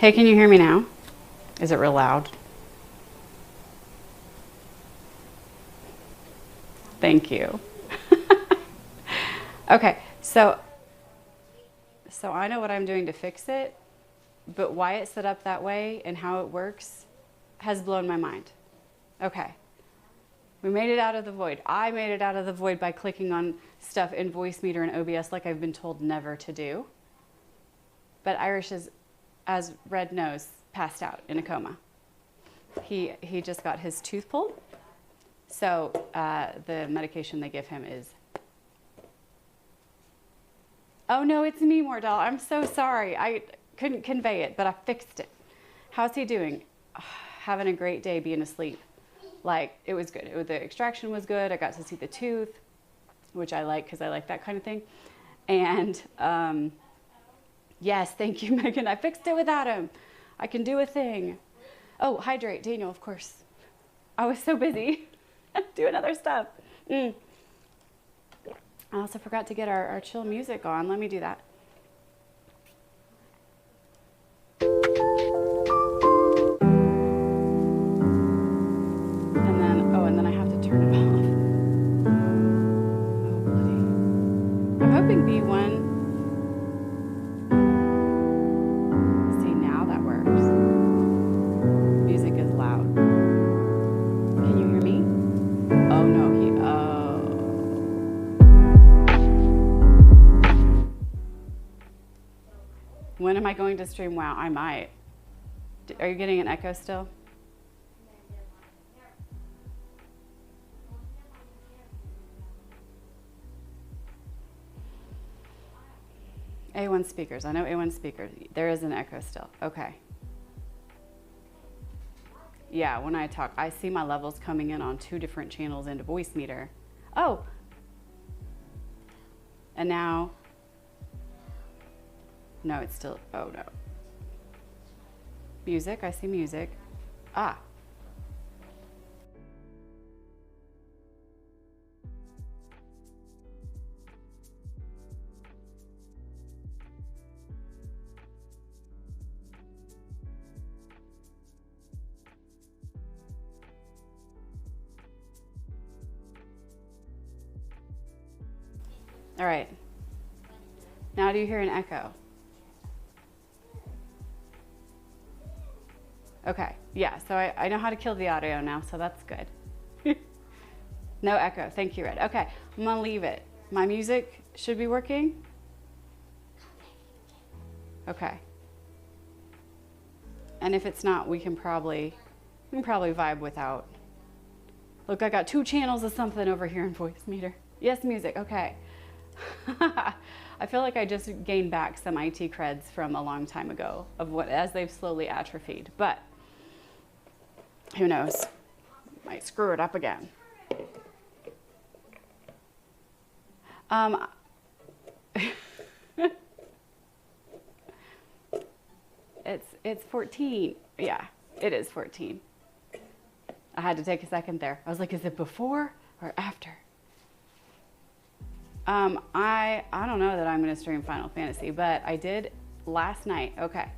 Hey, can you hear me now? Is it real loud? Thank you. Okay, so I know what I'm doing to fix it, but why it's set up that way and how it works has blown my mind. Okay, we made it out of the void. I made it out of the void by clicking on stuff in Voicemeeter and OBS like I've been told never to do. But Irish is, as Red knows, passed out in a coma. He just got his tooth pulled. So the medication they give him is... Oh no, it's me, Mordell. I'm so sorry. I couldn't convey it, but I fixed it. How's he doing? Having a great day being asleep. Like, it was good. The extraction was good. I got to see the tooth, which I like because I like that kind of thing. And yes, thank you, Megan. I fixed it without him. I can do a thing. Oh, hydrate, Daniel, of course. I was so busy doing other stuff. I also forgot to get our chill music on. Let me do that. And then I have to turn it off. Oh, bloody. I'm hoping B1. See, now that works. Music is loud. Can you hear me? Oh, no, When am I going to stream? Wow, I might. Are you getting an echo still? A1 speakers. I know A1 speakers. There is an echo still. Okay. Yeah, when I talk, I see my levels coming in on 2 different channels into Voicemeeter. Oh! And now... No, it's still... Oh, no. Music. I see music. Ah. All right. Now do you hear an echo? Okay, yeah, so I know how to kill the audio now, so that's good. No echo, thank you, Red. Okay, I'm gonna leave it. My music should be working? Okay. And if it's not, we can probably vibe without. Look, I got 2 channels of something over here in Voicemeeter. Yes, music, okay. I feel like I just gained back some IT creds from a long time ago as they've slowly atrophied, but who knows? Might screw it up again. It's 14. Yeah, it is 14. I had to take a second there. I was like, is it before or after? I don't know that I'm going to stream Final Fantasy, but I did last night. Okay.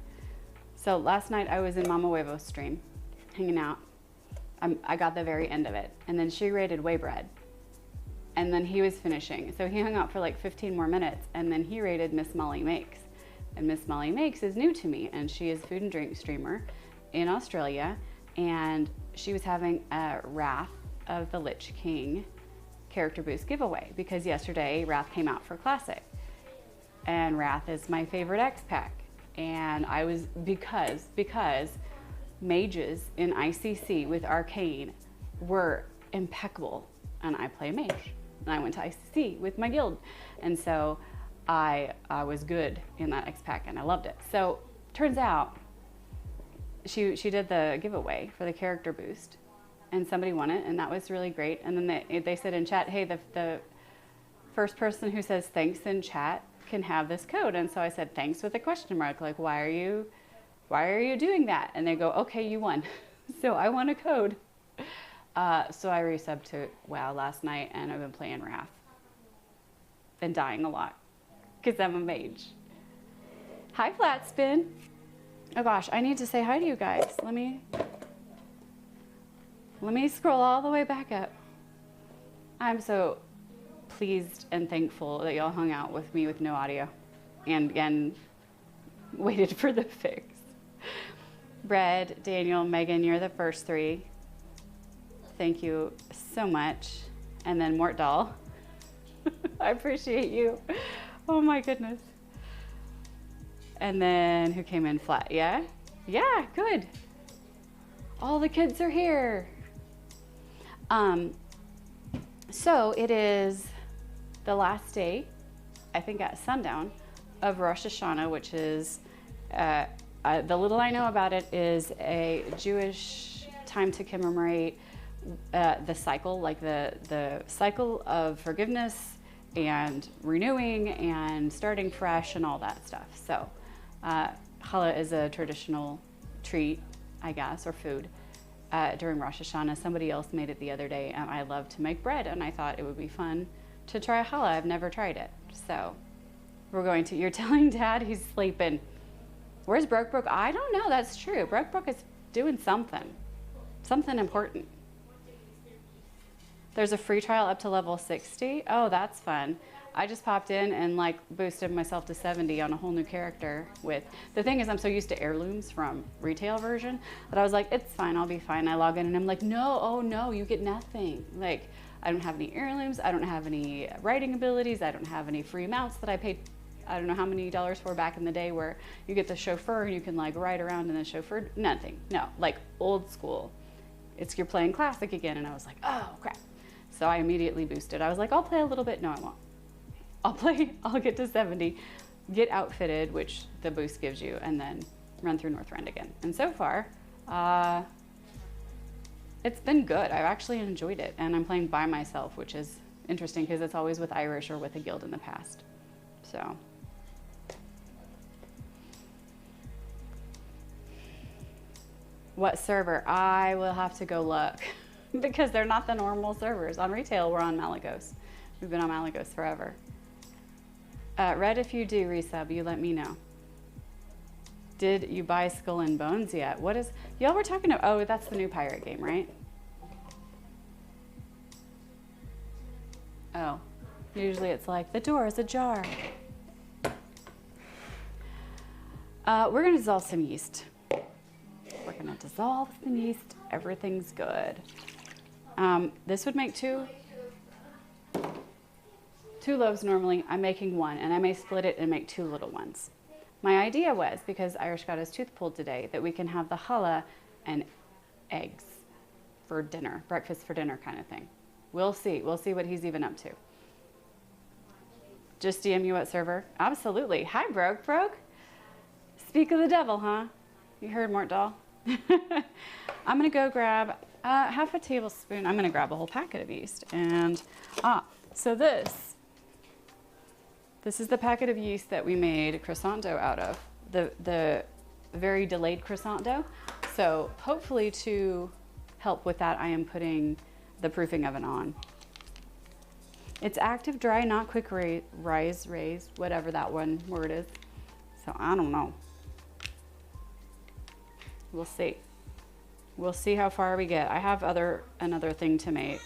So last night I was in Mama Huevo's stream, hanging out. I got the very end of it. And then she rated Waybread. And then he was finishing. So he hung out for like 15 more minutes. And then he rated Miss Molly Makes. And Miss Molly Makes is new to me. And she is a food and drink streamer in Australia. And she was having a Wrath of the Lich King character boost giveaway, because yesterday Wrath came out for Classic, and Wrath is my favorite X pack, and I was because mages in ICC with Arcane were impeccable, and I play mage, and I went to ICC with my guild, and so I was good in that X pack, and I loved it. So turns out she did the giveaway for the character boost, and somebody won it, and that was really great. And then they said in chat, hey, the first person who says thanks in chat can have this code. And so I said, thanks with a question mark, like, why are you doing that? And they go, okay, you won. So I won a code. So I resubbed to WoW last night, and I've been playing Wrath and dying a lot because I'm a mage. Hi, Flatspin. Oh gosh, I need to say hi to you guys. Let me scroll all the way back up. I'm so pleased and thankful that y'all hung out with me with no audio and waited for the fix. Brad, Daniel, Megan, you're the first three. Thank you so much. And then Mort Doll. I appreciate you. Oh my goodness. And then who came in flat? Yeah? Yeah, good. All the kids are here. So it is the last day, I think at sundown, of Rosh Hashanah, which is, the little I know about it is a Jewish time to commemorate the cycle, like the cycle of forgiveness and renewing and starting fresh and all that stuff. So challah is a traditional treat, I guess, or food during Rosh Hashanah. Somebody else made it the other day, and I love to make bread, and I thought it would be fun to try challah. I've never tried it. So we're going to, you're telling Dad he's sleeping. Where's Broke? I don't know, that's true. Broke is doing something important. There's a free trial up to level 60. Oh, that's fun. I just popped in and like boosted myself to 70 on a whole new character with, the thing is I'm so used to heirlooms from retail version that I was like, it's fine, I'll be fine. I log in and I'm like, no, oh no, you get nothing. Like, I don't have any heirlooms, I don't have any writing abilities, I don't have any free mounts that I paid, I don't know how many dollars for back in the day where you get the chauffeur and you can like ride around in the chauffeur, nothing, no, like old school. It's you're playing classic again, and I was like, oh crap. So I immediately boosted. I was like, I'll play a little bit, no I won't. I'll get to 70, get outfitted, which the boost gives you, and then run through Northrend again. And so far, it's been good. I've actually enjoyed it, and I'm playing by myself, which is interesting because it's always with Irish or with a guild in the past. So. What server? I will have to go look because they're not the normal servers. On retail, we're on Malagos. We've been on Malagos forever. Red, if you do resub, you let me know. Did you buy Skull and Bones yet? What is, y'all were talking about, oh, that's the new pirate game, right? Oh, usually it's like, the door is ajar. We're gonna dissolve some yeast. We're gonna dissolve some yeast, everything's good. This would make two loaves normally. I'm making one, and I may split it and make two little ones. My idea was, because Irish got his tooth pulled today, that we can have the challah and eggs for dinner, breakfast for dinner kind of thing. We'll see what he's even up to. Just DM you what server? Absolutely. Hi, Broke. Speak of the devil, huh? You heard, Mort Doll. I'm gonna go grab half a tablespoon. I'm gonna grab a whole packet of yeast. And, so this is the packet of yeast that we made croissant dough out of, the very delayed croissant dough. So hopefully to help with that, I am putting the proofing oven on. It's active dry, not quick rise, raised, whatever that one word is. So I don't know. We'll see. We'll see how far we get. I have another thing to make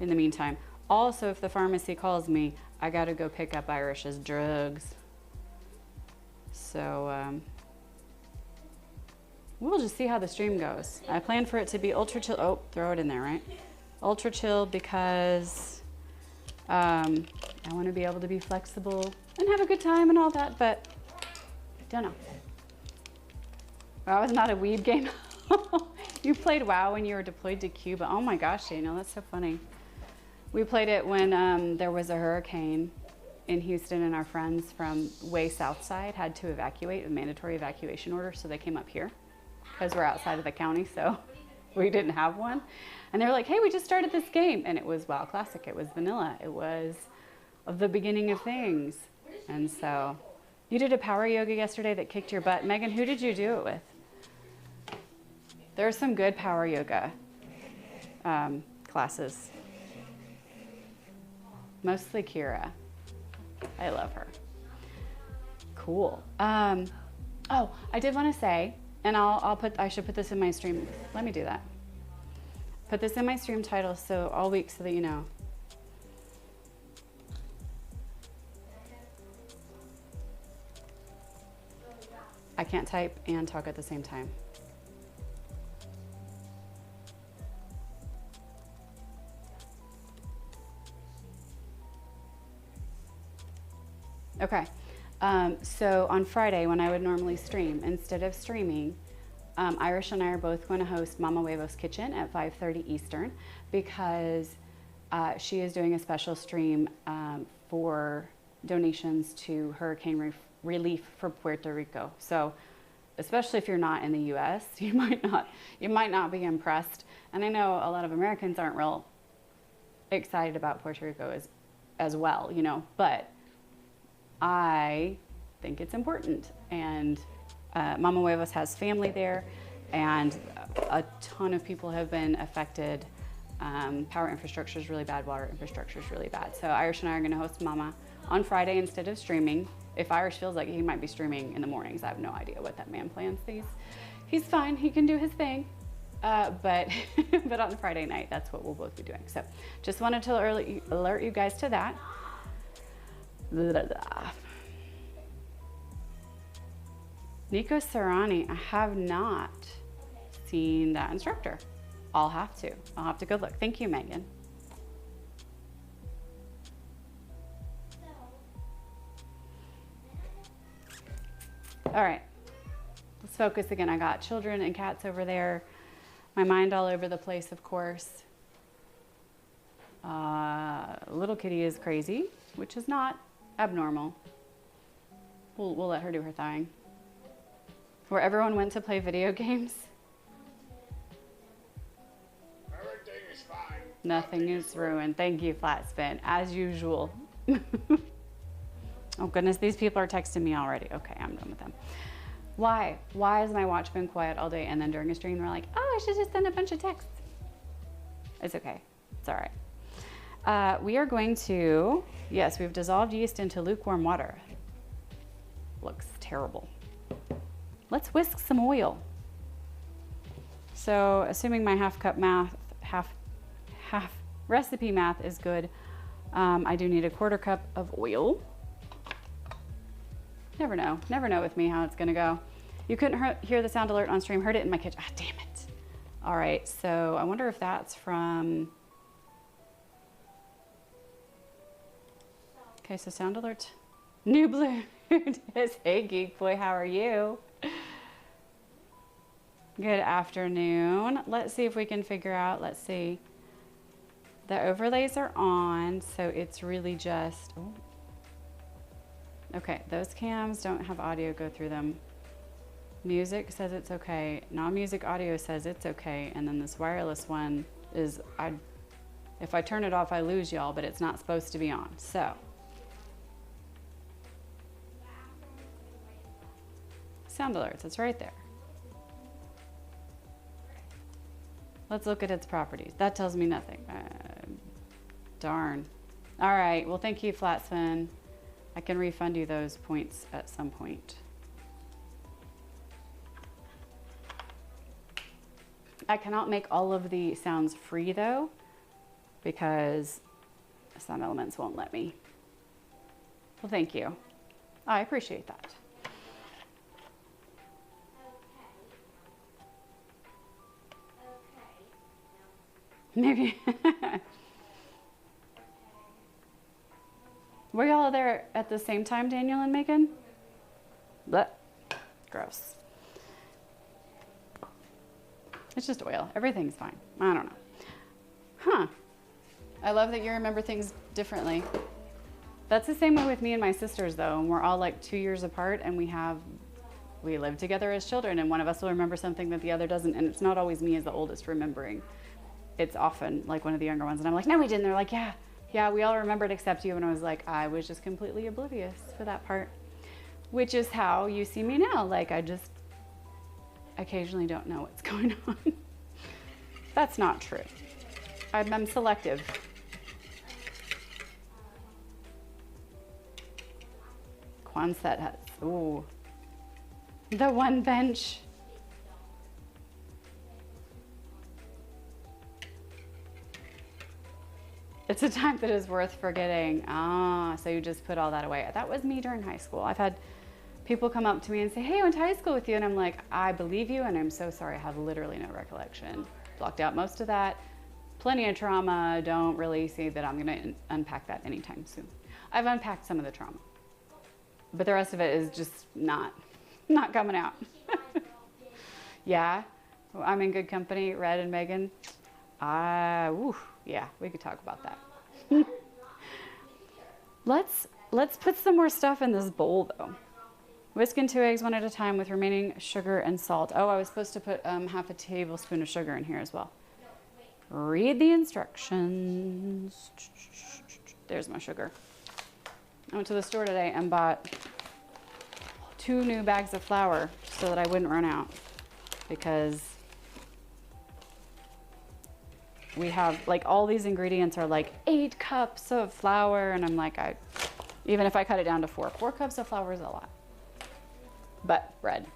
in the meantime. Also, if the pharmacy calls me, I gotta go pick up Irish's drugs. So we'll just see how the stream goes. I plan for it to be ultra chill. Oh, throw it in there, right? Ultra chill because I want to be able to be flexible and have a good time and all that, but don't know. WoW is not a weeb game. You played WoW when you were deployed to Cuba. Oh my gosh, Daniel, that's so funny. We played it when there was a hurricane in Houston, and our friends from way south side had to evacuate, a mandatory evacuation order, so they came up here because we're outside of the county, so we didn't have one. And they were like, hey, we just started this game. And it was WoW Classic, it was vanilla, it was the beginning of things. And so, you did a power yoga yesterday that kicked your butt. Megan, who did you do it with? There are some good power yoga classes. Mostly Kira. I love her. Cool. Oh, I did want to say, and I should put this in my stream. Let me do that. Put this in my stream title so all week so that you know. I can't type and talk at the same time. Okay, so on Friday when I would normally stream, instead of streaming, Irish and I are both going to host Mama Huevo's Kitchen at 5:30 Eastern because she is doing a special stream for donations to hurricane relief for Puerto Rico. So especially if you're not in the US, you might not be impressed. And I know a lot of Americans aren't real excited about Puerto Rico as well, you know, but I think it's important. And Mama Huevos has family there, and a ton of people have been affected. Power infrastructure is really bad, water infrastructure is really bad. So Irish and I are going to host Mama on Friday instead of streaming. If Irish feels like he might be streaming in the mornings, I have no idea what that man plans. He's fine, he can do his thing. But on Friday night, that's what we'll both be doing. So just wanted to alert you guys to that. Blah, blah, blah. Nico Serrani, I have not seen that instructor. I'll have to go look. Thank you, Megan. All right, let's focus again. I got children and cats over there. My mind all over the place, of course. Little kitty is crazy, which is not abnormal. We'll let her do her thing. Where everyone went to play video games. Everything is fine. Nothing is ruined. Thank you, Flat Spin, as usual. Oh goodness, these people are texting me already. Okay, I'm done with them. Why has my watch been quiet all day, and then during a stream they're like, oh, I should just send a bunch of texts. It's okay, it's all right. We are going to, yes, we've dissolved yeast into lukewarm water. Looks terrible. Let's whisk some oil. So assuming my half recipe math is good, I do need a 1/4 cup of oil. Never know with me how it's gonna go. You couldn't hear the sound alert on stream, heard it in my kitchen. Ah, damn it. All right, so I wonder if that's from, okay, so sound alert. New Blue says, hey Geek Boy, how are you? Good afternoon. Let's see if we can figure out, let's see. The overlays are on, so it's really just, oh. Okay, those cams don't have audio go through them. Music says it's okay. Non-music audio says it's okay. And then this wireless one is, if I turn it off, I lose y'all, but it's not supposed to be on. So. Sound alerts, it's right there. Let's look at its properties. That tells me nothing. Darn. All right, well, thank you, Flatsman. I can refund you those points at some point. I cannot make all of the sounds free though, because Sound Elements won't let me. Well, thank you. I appreciate that. Maybe. Were y'all there at the same time, Daniel and Megan? Blech. Gross. It's just oil. Everything's fine. I don't know. Huh. I love that you remember things differently. That's the same way with me and my sisters, though. And we're all like 2 years apart, and we live together as children, and one of us will remember something that the other doesn't. And it's not always me as the oldest remembering. It's often like one of the younger ones. And I'm like, no, we didn't. They're like, yeah, we all remembered except you. And I was like, I was just completely oblivious for that part, which is how you see me now. Like, I just occasionally don't know what's going on. That's not true. I'm selective. Quonset has, ooh. The one bench. It's a time that is worth forgetting. Ah, so you just put all that away. That was me during high school. I've had people come up to me and say, hey, I went to high school with you. And I'm like, I believe you, and I'm so sorry. I have literally no recollection. Blocked out most of that. Plenty of trauma. Don't really see that I'm going to unpack that anytime soon. I've unpacked some of the trauma, but the rest of it is just not coming out. Yeah, I'm in good company. Red and Megan. Yeah, we could talk about that. Let's put some more stuff in this bowl though. Whisk in 2 eggs, 1 at a time, with remaining sugar and salt. Oh, I was supposed to put half a tablespoon of sugar in here as well. Read the instructions. There's my sugar. I went to the store today and bought 2 new bags of flour so that I wouldn't run out, because we have like all these ingredients are like 8 cups of flour, and I'm like, even if I cut it down to 4 cups of flour is a lot. But bread.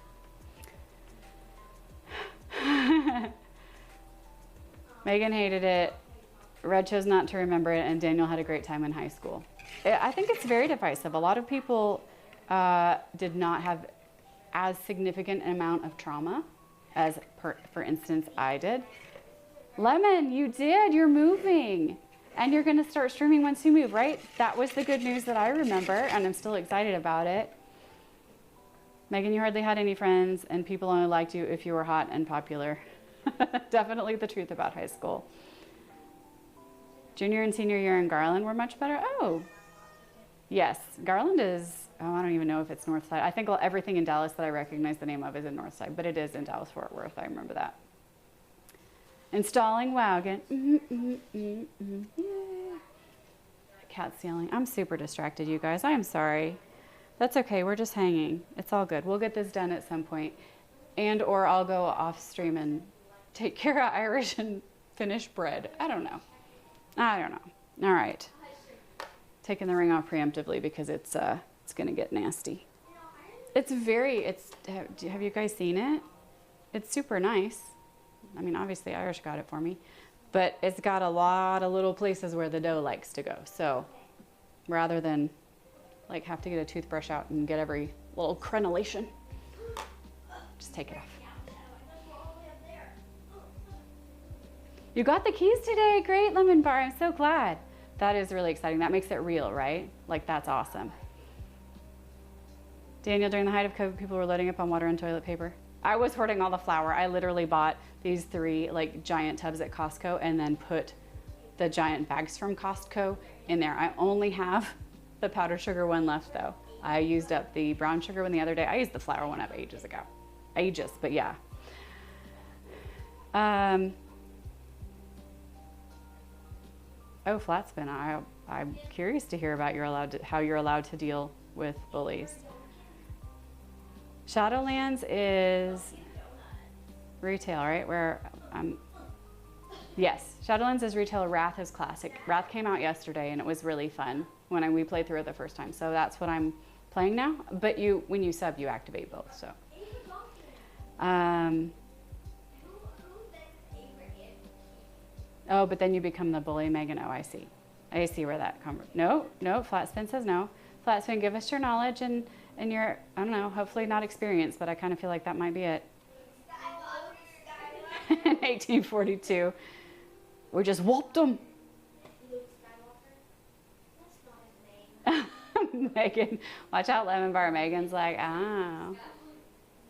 Megan hated it. Red chose not to remember it, and Daniel had a great time in high school. I think it's very divisive. A lot of people did not have as significant an amount of trauma as, for instance, I did. Lemon, you did. You're moving. And you're going to start streaming once you move, right? That was the good news that I remember, and I'm still excited about it. Megan, you hardly had any friends, and people only liked you if you were hot and popular. Definitely the truth about high school. Junior and senior year in Garland were much better. Oh, yes. Garland is, I don't even know if it's North Side. I think everything in Dallas that I recognize the name of is in North Side, but it is in Dallas Fort Worth. I remember that. Installing wagon. Yeah. Cat's yelling. I'm super distracted, you guys. I am sorry. That's okay. We're just hanging. It's all good. We'll get this done at some point. And or I'll go off stream and take care of Irish and finish bread. I don't know. All right. Taking the ring off preemptively because it's going to get nasty. Have you guys seen it? It's super nice. I mean, obviously Irish got it for me, but it's got a lot of little places where the dough likes to go. So rather than like have to get a toothbrush out and get every little crenellation, just take it off. You got the keys today. Great, Lemon Bar. I'm so glad. That is really exciting. That makes it real, right? Like, that's awesome. Daniel, during the height of COVID, people were loading up on water and toilet paper. I was hoarding all the flour. I literally bought these 3 like giant tubs at Costco and then put the giant bags from Costco in there. I only have the powdered sugar one left though. I used up the brown sugar one the other day. I used the flour one up ages ago. But yeah. Oh, flat spin. I'm curious to hear about how you're allowed to deal with bullies. Shadowlands is retail, right? Yes, Shadowlands is retail. Wrath is classic. Wrath came out yesterday and it was really fun when we played through it the first time. So that's what I'm playing now. But when you sub, you activate both. So. Oh, but then you become the bully, Megan. Oh, I see. I see where that comes from. No, Flat Spin says no. Flat Spin, give us your knowledge and your, I don't know, hopefully not experience, but I kind of feel like that might be it. In 1842, we just whooped them. Megan, watch out, Lemon Bar. Megan's like, oh.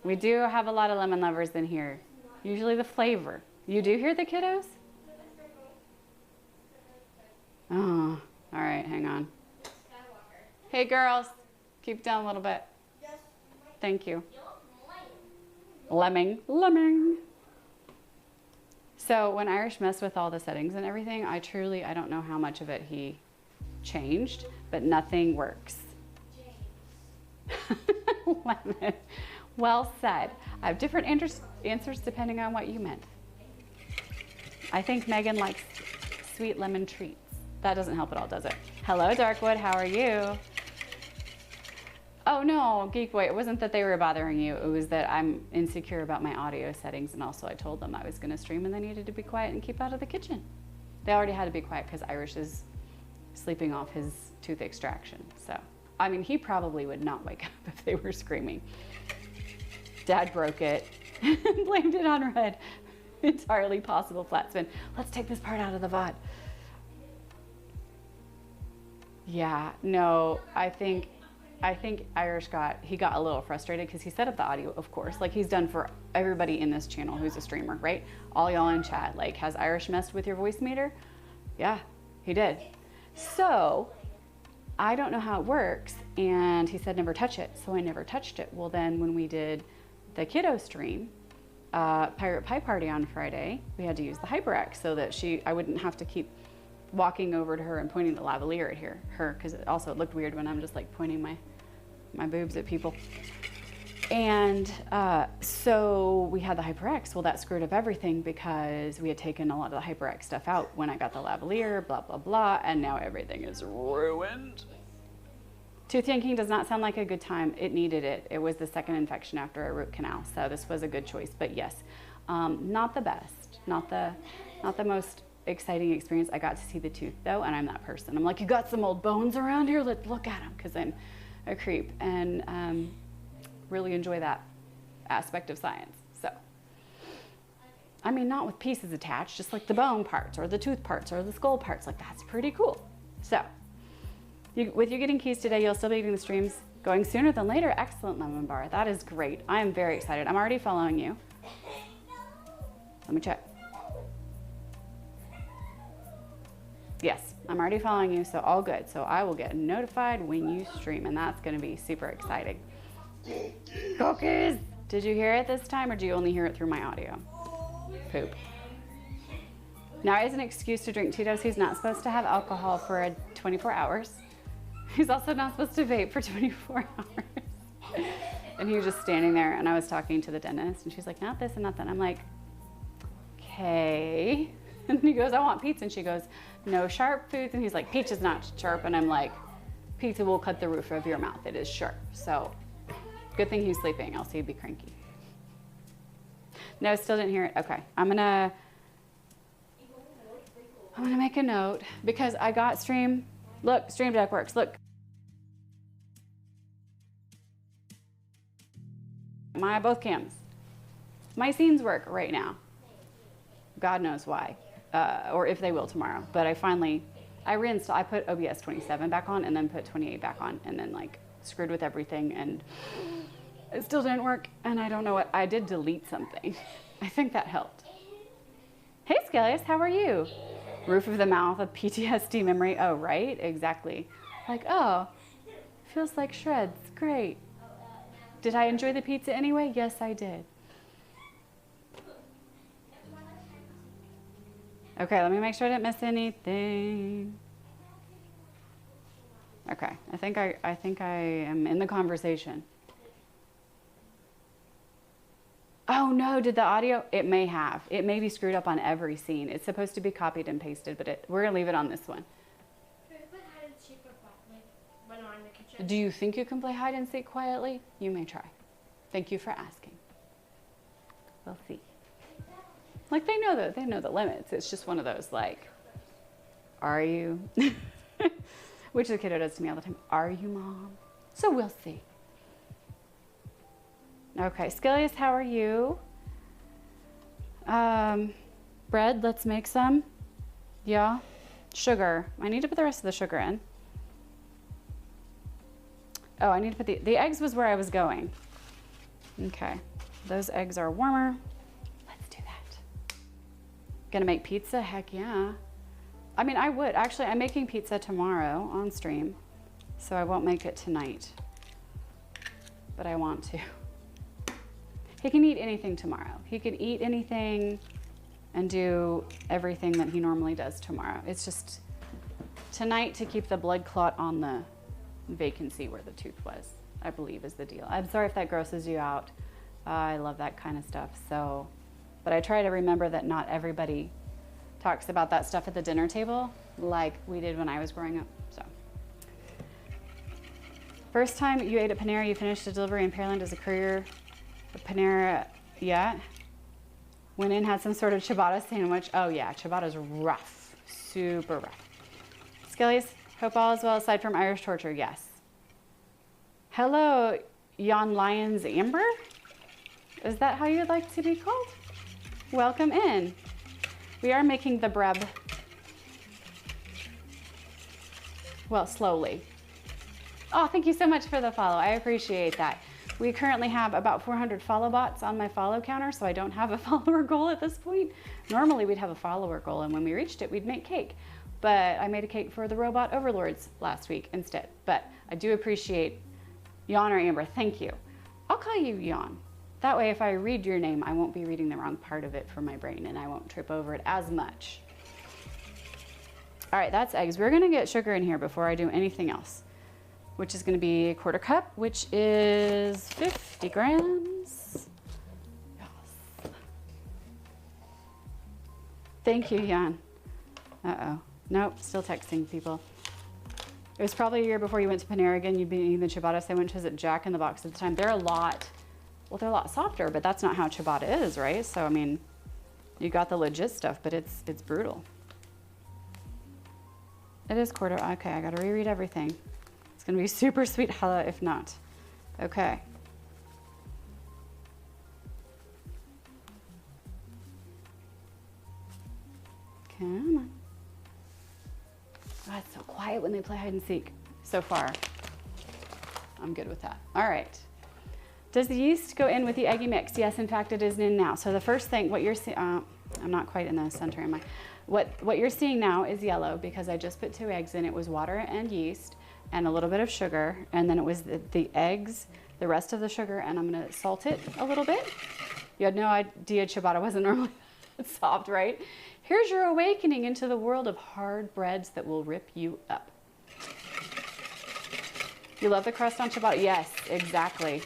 We do have a lot of lemon lovers in here. Usually the flavor. You do hear the kiddos? Oh, all right, hang on. Hey, girls, keep down a little bit. Thank you. Lemming. So when Irish messed with all the settings and everything, I don't know how much of it he changed, but nothing works. Lemon. Well said. I have different answers depending on what you meant. I think Megan likes sweet lemon treats. That doesn't help at all, does it? Hello, Darkwood. How are you? Oh no, Geek Boy, it wasn't that they were bothering you. It was that I'm insecure about my audio settings, and also I told them I was gonna stream and they needed to be quiet and keep out of the kitchen. They already had to be quiet because Irish is sleeping off his tooth extraction. So, I mean, he probably would not wake up if they were screaming. Dad broke it, blamed it on Red. Entirely possible flat spin. Let's take this part out of the VOD. Yeah, no, I think Irish got a little frustrated because he set up the audio, of course, like he's done for everybody in this channel who's a streamer, right? All y'all in chat, like, has Irish messed with your voice meter? Yeah, he did. So I don't know how it works, and he said never touch it, so I never touched it. Well, then when we did the kiddo stream, Pirate Pie Party on Friday, we had to use the HyperX so that I wouldn't have to keep walking over to her and pointing the lavalier at her, because it also looked weird when I'm just like pointing my boobs at people. And so we had the HyperX. Well, that screwed up everything because we had taken a lot of the HyperX stuff out when I got the lavalier, blah, blah, blah, and now everything is ruined. Tooth yanking does not sound like a good time. It needed it. It was the second infection after a root canal, so this was a good choice. But yes, not the best, not the most exciting experience. I got to see the tooth though, and I'm that person. I'm like, you got some old bones around here? Let's look at them, because I'm a creep and really enjoy that aspect of science. So, I mean, not with pieces attached, just like the bone parts or the tooth parts or the skull parts. Like, that's pretty cool. So. With you getting keys today, you'll still be getting the streams going sooner than later. Excellent, Lemon Bar. That is great. I am very excited. I'm already following you. Let me check. Yes, I'm already following you, so all good. So I will get notified when you stream, and that's going to be super exciting. Cookies! Did you hear it this time, or do you only hear it through my audio? Poop. Now, as an excuse to drink Tito's, he's not supposed to have alcohol for 24 hours. He's also not supposed to vape for 24 hours. And he was just standing there, and I was talking to the dentist, and she's like, not this and not that. I'm like, okay. And he goes, I want pizza. And she goes, no sharp foods. And he's like, peach is not sharp. And I'm like, pizza will cut the roof of your mouth. It is sharp. So good thing he's sleeping, else he'd be cranky. No, still didn't hear it. Okay, I'm gonna make a note because I got Stream. Look, Stream Deck works. Look. Both cams. My scenes work right now. God knows why, or if they will tomorrow. But I reinstalled. I put OBS 27 back on and then put 28 back on, and then like screwed with everything, and it still didn't work. And I don't know what. I did delete something. I think that helped. Hey, Scalius, how are you? Roof of the mouth, a PTSD memory. Oh, right, exactly. Like, oh, feels like shreds. Great. Did I enjoy the pizza anyway? Yes, I did. Okay, let me make sure I didn't miss anything. Okay, I think I am in the conversation. Oh no, did the audio? It may have. It may be screwed up on every scene. It's supposed to be copied and pasted, but we're gonna leave it on this one. Do you think you can play hide and seek quietly? You may try. Thank you for asking. We'll see. Like they know the limits. It's just one of those like, are you? Which the kiddo does to me all the time. Are you, Mom? So we'll see. Okay, Scilius, how are you? Bread, let's make some. Yeah. Sugar. I need to put the rest of the sugar in. Oh, I need to put the eggs was where I was going. Okay, those eggs are warmer. Let's do that. Gonna make pizza? Heck yeah. I mean, I would. Actually, I'm making pizza tomorrow on stream, so I won't make it tonight, but I want to. He can eat anything tomorrow. He can eat anything and do everything that he normally does tomorrow. It's just tonight to keep the blood clot on the vacancy where the tooth was, I believe is the deal. I'm sorry if that grosses you out. I love that kind of stuff. So, but I try to remember that not everybody talks about that stuff at the dinner table like we did when I was growing up. So, First time you ate at Panera, you finished a delivery in Pearland as a courier. Panera, yeah. Went in, had some sort of ciabatta sandwich. Oh yeah, ciabatta's rough, super rough. Skellies, hope all is well aside from Irish torture, yes. Hello, Jan Lyons Amber? Is that how you'd like to be called? Welcome in. We are making the breb. Well, slowly. Oh, thank you so much for the follow. I appreciate that. We currently have about 400 follow bots on my follow counter, so I don't have a follower goal at this point. Normally we'd have a follower goal, and when we reached it, we'd make cake. But I made a cake for the robot overlords last week instead. But I do appreciate Jan or Amber, thank you. I'll call you Jan. That way, if I read your name, I won't be reading the wrong part of it for my brain, and I won't trip over it as much. All right, that's eggs. We're gonna get sugar in here before I do anything else, which is gonna be a 1/4 cup, which is 50 grams. Yes. Thank you, Jan. Uh-oh. Nope, still texting people. It was probably a year before you went to Panera again. You'd been eating the ciabatta sandwiches at Jack in the Box at the time. They're a lot softer, but that's not how ciabatta is, right? So, I mean, you got the legit stuff, but it's brutal. It is 1/4. Okay, I gotta reread everything. It's gonna be super sweet challah if not. Okay. Come on. Oh, it's so quiet when they play hide and seek. So far, I'm good with that. All right. Does the yeast go in with the eggy mix? Yes, in fact, it is in now. So the first thing, what you're seeing, I'm not quite in the center, am I? What you're seeing now is yellow because I just put 2 eggs in. It was water and yeast and a little bit of sugar, and then it was the eggs, the rest of the sugar, and I'm gonna salt it a little bit. You had no idea ciabatta wasn't normally soft, right? Here's your awakening into the world of hard breads that will rip you up. You love the crust on ciabatta? Yes, exactly.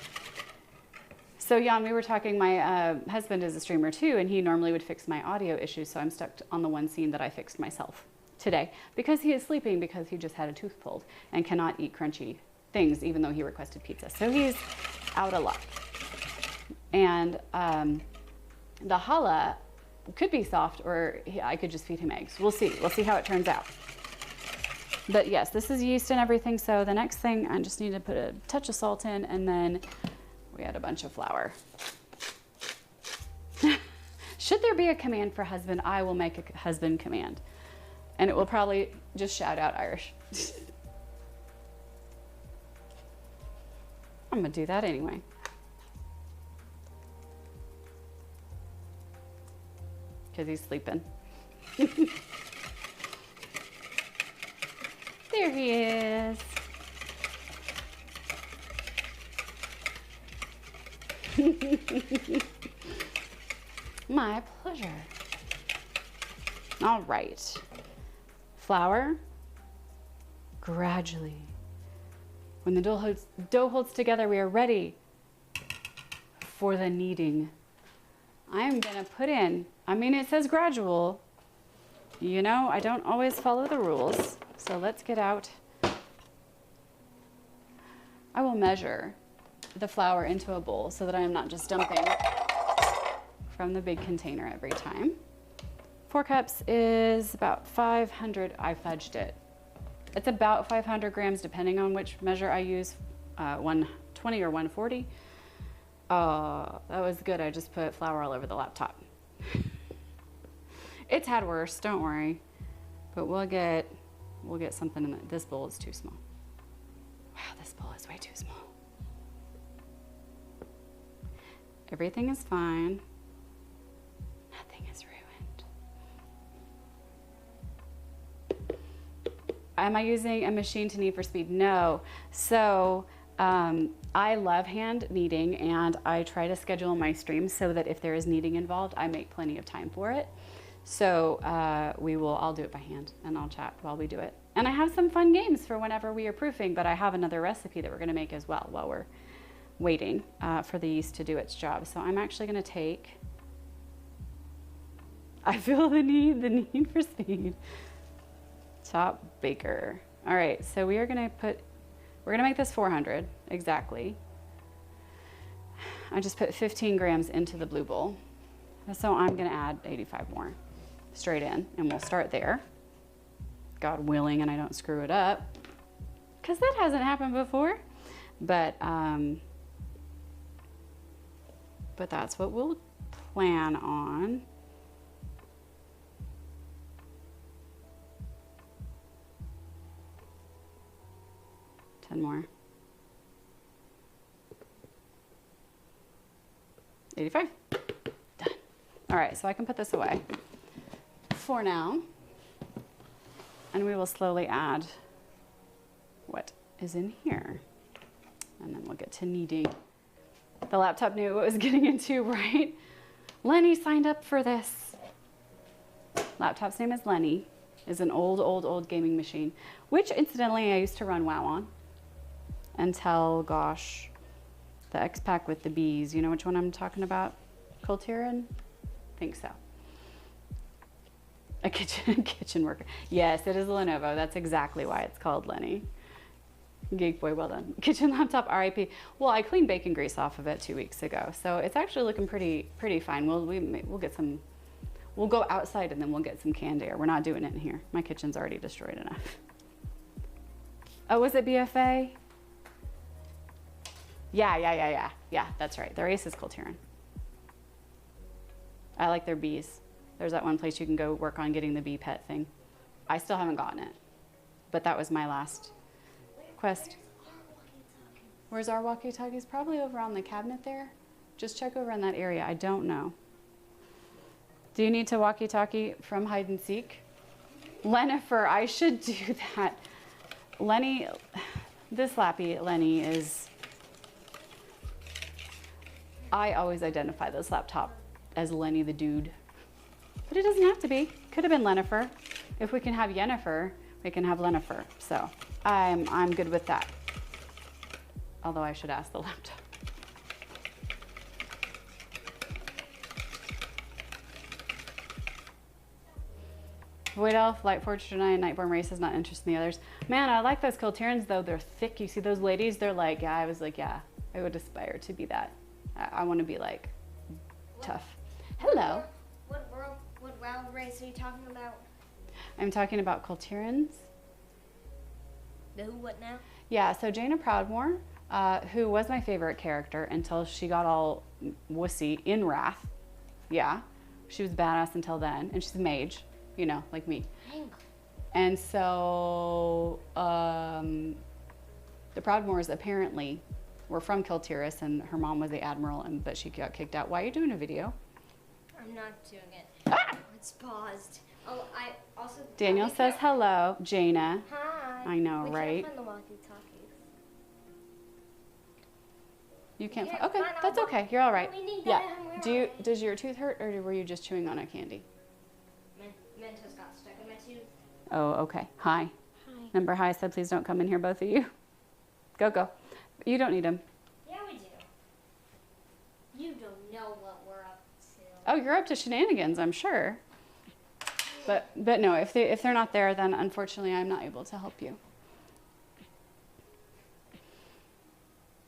So Jan, we were talking, my husband is a streamer too, and he normally would fix my audio issues, so I'm stuck on the one scene that I fixed myself today because he is sleeping because he just had a tooth pulled and cannot eat crunchy things even though he requested pizza. So he's out a lot. And the challah could be soft, or I could just feed him eggs. We'll see. We'll see how it turns out. But yes, this is yeast and everything. So the next thing, I just need to put a touch of salt in, and then we add a bunch of flour. Should there be a command for husband, I will make a husband command. And it will probably just shout out Irish. I'm gonna do that anyway. Because he's sleeping. There he is. My pleasure. All right. Flour. Gradually. When the dough holds together, we are ready for the kneading. I am gonna put in, I mean, it says gradual. You know, I don't always follow the rules. So let's get out. I will measure the flour into a bowl so that I am not just dumping from the big container every time. 4 cups is about 500, I fudged it. It's about 500 grams depending on which measure I use, 120 or 140. Oh, that was good. I just put flour all over the laptop. It's had worse, don't worry. But we'll get something in it. This bowl is too small. Wow, this bowl is way too small. Everything is fine. Nothing is ruined. Am I using a machine to knead for speed? No. So I love hand kneading, and I try to schedule my streams so that if there is kneading involved, I make plenty of time for it. So I'll do it by hand, and I'll chat while we do it. And I have some fun games for whenever we are proofing, but I have another recipe that we're gonna make as well while we're waiting for the yeast to do its job. So I'm actually gonna take, I feel the need for speed. Top baker. All right, so we are gonna put We're gonna make this 400 exactly. I just put 15 grams into the blue bowl. So I'm gonna add 85 more straight in, and we'll start there. God willing, and I don't screw it up, because that hasn't happened before. But that's what we'll plan on. More. 85. Done. All right, so I can put this away for now, and we will slowly add what is in here, and then we'll get to kneading. The laptop knew what it was getting into, right? Lenny signed up for this. Laptop's name is Lenny. Is an old gaming machine, which incidentally I used to run WoW on. Until, gosh, the X-Pack with the bees. You know which one I'm talking about? Coltiran? Think so. A kitchen worker. Yes, it is a Lenovo. That's exactly why it's called Lenny. Geek boy, well done. Kitchen laptop, RIP. Well, I cleaned bacon grease off of it 2 weeks ago, so it's actually looking pretty fine. We'll get some. We'll go outside and then we'll get some canned air. We're not doing it in here. My kitchen's already destroyed enough. Oh, was it BFA? Yeah, that's right. Their ace is Coltiran. I like their bees. There's that one place you can go work on getting the bee pet thing. I still haven't gotten it, but that was my last quest. Where's our walkie-talkies? Probably over on the cabinet there. Just check over in that area. I don't know. Do you need to walkie-talkie from hide and seek? Lennifer, I should do that. Lenny, this Lappy Lenny is... I always identify this laptop as Lenny the dude, but it doesn't have to be. Could have been Lennifer. If we can have Yennefer, we can have Lennifer. So I'm good with that. Although I should ask the laptop. Void Elf, Light Forge Tonight, Nightborn Race is not interested in the others. Man, I like those Coltirans though. They're thick. You see those ladies? They're like, yeah, I was like, yeah, I would aspire to be that. I want to be like tough. Hello. What WoW race are you talking about? I'm talking about Coltirans. The who, what now? Yeah, so Jaina Proudmoore, who was my favorite character until she got all wussy in Wrath. Yeah, she was badass until then, and she's a mage, you know, like me. Dang. And so the Proudmoores apparently were from Kiltiris, and her mom was the admiral, but she got kicked out. Why are you doing a video? I'm not doing it. Ah! It's paused. Oh, I also... Daniel says hello, Jaina. Hi. I know, we right? Can't find the walkie-talkies. You can't Yeah, find... Okay, fine, that's okay. You're all right. We need Yeah. that. Does your tooth hurt, or were you just chewing on a candy? Mentos got stuck in my tooth. Oh, okay. Hi. Hi. Number hi said, please don't come in here, both of you. Go. You don't need them. Yeah, we do. You don't know what we're up to. Oh, you're up to shenanigans, I'm sure. But no, if they're not there, then unfortunately I'm not able to help you.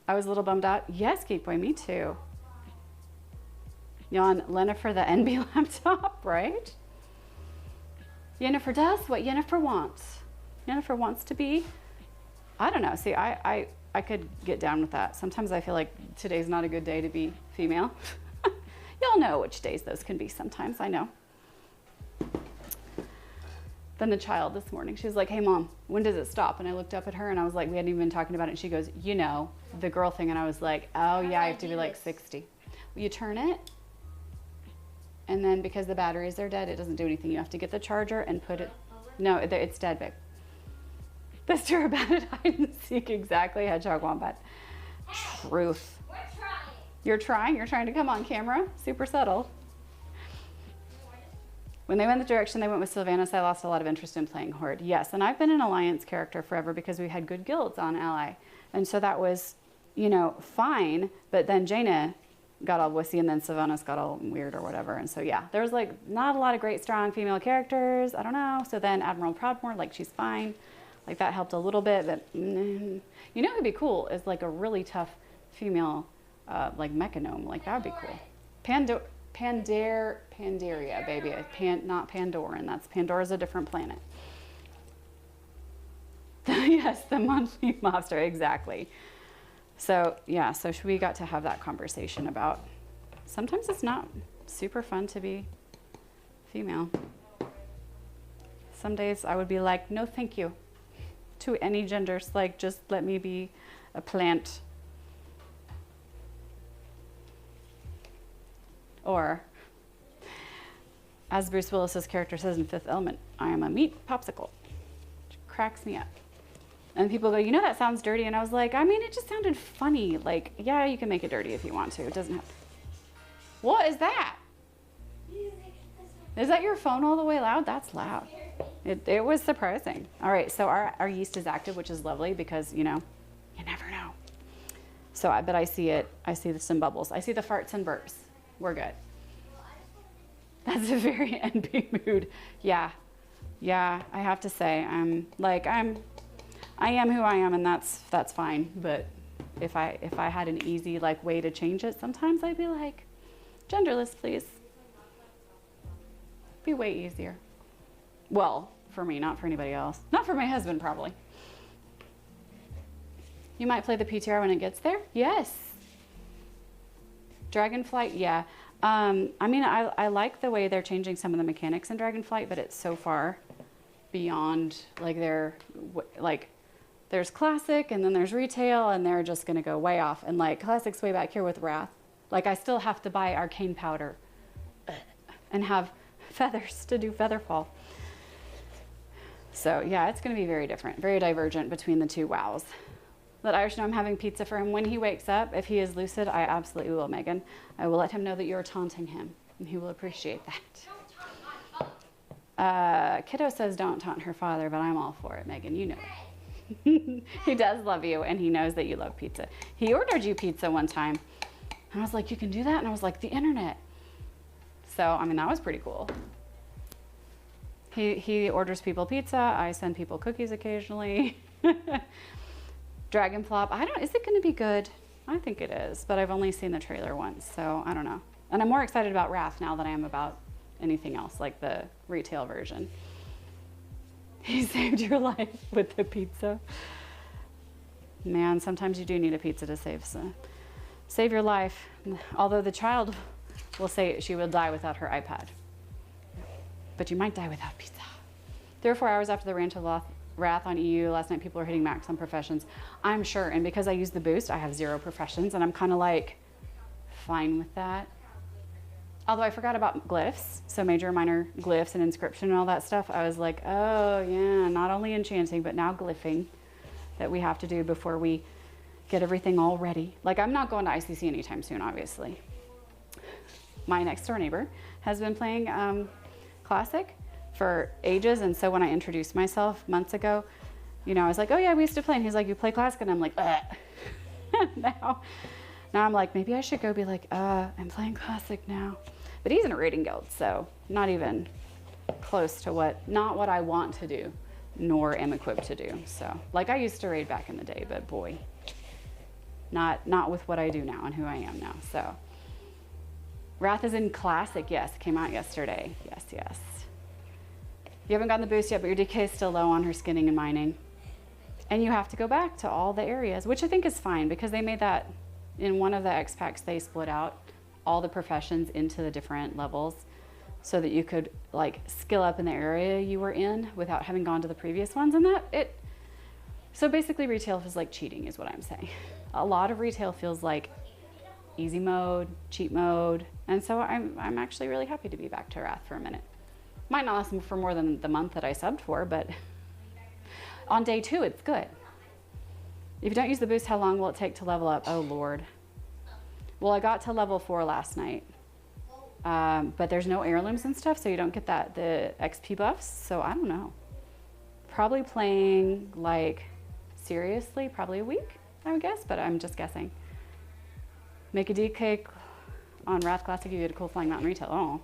I was a little bummed out. Yes, Geek Boy, me too. Jan, Lennifer the NB laptop, right? Yennefer does what Yennefer wants. Yennefer wants to be, I don't know. See, I could get down with that. Sometimes I feel like today's not a good day to be female. Y'all know which days those can be sometimes, I know. Then the child this morning, she was like, hey mom, when does it stop? And I looked up at her and I was like, we hadn't even been talking about it. And she goes, you know, the girl thing. And I was like, oh yeah, I have to be like 60. You turn it, and then because the batteries are dead, it doesn't do anything. You have to get the charger and put it, no, it's dead, babe. This bad at hide and seek, exactly, Hedgehog Wombat. Truth. We're trying. You're trying to come on camera? Super subtle. When they went the direction they went with Sylvanas, I lost a lot of interest in playing Horde. Yes, and I've been an Alliance character forever because we had good guilds on Ally. And so that was, you know, fine, but then Jaina got all wussy and then Sylvanas got all weird or whatever. And so yeah, there was like not a lot of great strong female characters. I don't know. So then Admiral Proudmoore, like she's fine. Like that helped a little bit, but you know what'd be cool is like a really tough female, like mechanome. Like that would be cool. Pandaria, baby. Not Pandoran. That's Pandora's a different planet. Yes, the monthly mobster, exactly. So yeah, so we got to have that conversation about sometimes it's not super fun to be female. Some days I would be like, no thank you to any genders, like just let me be a plant. Or as Bruce Willis's character says in Fifth Element, I am a meat popsicle. Which cracks me up. And people go, you know, that sounds dirty. And I was like, I mean, it just sounded funny. Like, yeah, you can make it dirty if you want to. It doesn't have. What is that? Is that your phone all the way loud? That's loud. It was surprising. All right, so our yeast is active, which is lovely because, you know, you never know. So but I see it. I see some bubbles. I see the farts and burps. We're good. That's a very NP mood. Yeah. Yeah, I have to say, I am who I am, and that's fine. But if I had an easy like way to change it, sometimes I'd be like, genderless, please. Be way easier. Well, for me, not for anybody else. Not for my husband, probably. You might play the PTR when it gets there? Yes. Dragonflight, yeah. I mean, I like the way they're changing some of the mechanics in Dragonflight, but it's so far beyond, like, there's classic and then there's retail, and they're just gonna go way off. And like classic's way back here with Wrath. Like I still have to buy arcane powder and have feathers to do featherfall. So yeah, it's gonna be very different, very divergent between the two WoWs. Let Irish know I'm having pizza for him when he wakes up. If he is lucid, I absolutely will, Megan. I will let him know that you're taunting him, and he will appreciate that. Kiddo says don't taunt her father, but I'm all for it, Megan, you know. He does love you, and he knows that you love pizza. He ordered you pizza one time, and I was like, you can do that? And I was like, the internet. So, I mean, that was pretty cool. He orders people pizza. I send people cookies occasionally. Dragonflop, is it gonna be good? I think it is, but I've only seen the trailer once, so I don't know. And I'm more excited about Wrath now than I am about anything else, like the retail version. He saved your life with the pizza. Man, sometimes you do need a pizza to save your life. Although the child will say she will die without her iPad. But you might die without pizza. 3 or 4 hours after the rant of Wrath on EU, last night people were hitting max on professions. I'm sure, and because I use the boost, I have 0 professions, and I'm kind of like, fine with that. Although I forgot about glyphs, so major, minor glyphs and inscription and all that stuff. I was like, oh yeah, not only enchanting, but now glyphing that we have to do before we get everything all ready. Like I'm not going to ICC anytime soon, obviously. My next door neighbor has been playing Classic for ages, and so when I introduced myself months ago, you know, I was like, oh yeah, we used to play, and he's like, you play Classic? And I'm like, now I'm like, maybe I should go be like, I'm playing Classic now. But he's in a raiding guild, so not even close to not what I want to do, nor am equipped to do. So, like I used to raid back in the day, but boy, not with what I do now and who I am now. So, Wrath is in Classic, yes, it came out yesterday. Yes. You haven't gotten the boost yet, but your DK is still low on her skinning and mining. And you have to go back to all the areas, which I think is fine because they made that in one of the X packs, they split out all the professions into the different levels so that you could like skill up in the area you were in without having gone to the previous ones. And so basically retail feels like cheating is what I'm saying. A lot of retail feels like easy mode, cheat mode. And so I'm actually really happy to be back to Wrath for a minute. Might not last for more than the month that I subbed for, but on day 2, it's good. If you don't use the boost, how long will it take to level up? Oh, Lord. Well, I got to level 4 last night, but there's no heirlooms and stuff, so you don't get the XP buffs, so I don't know. Probably playing, like, seriously, probably a week, I would guess, but I'm just guessing. Make a DK on Wrath Classic, you get a cool Flying Mountain Retail. Oh.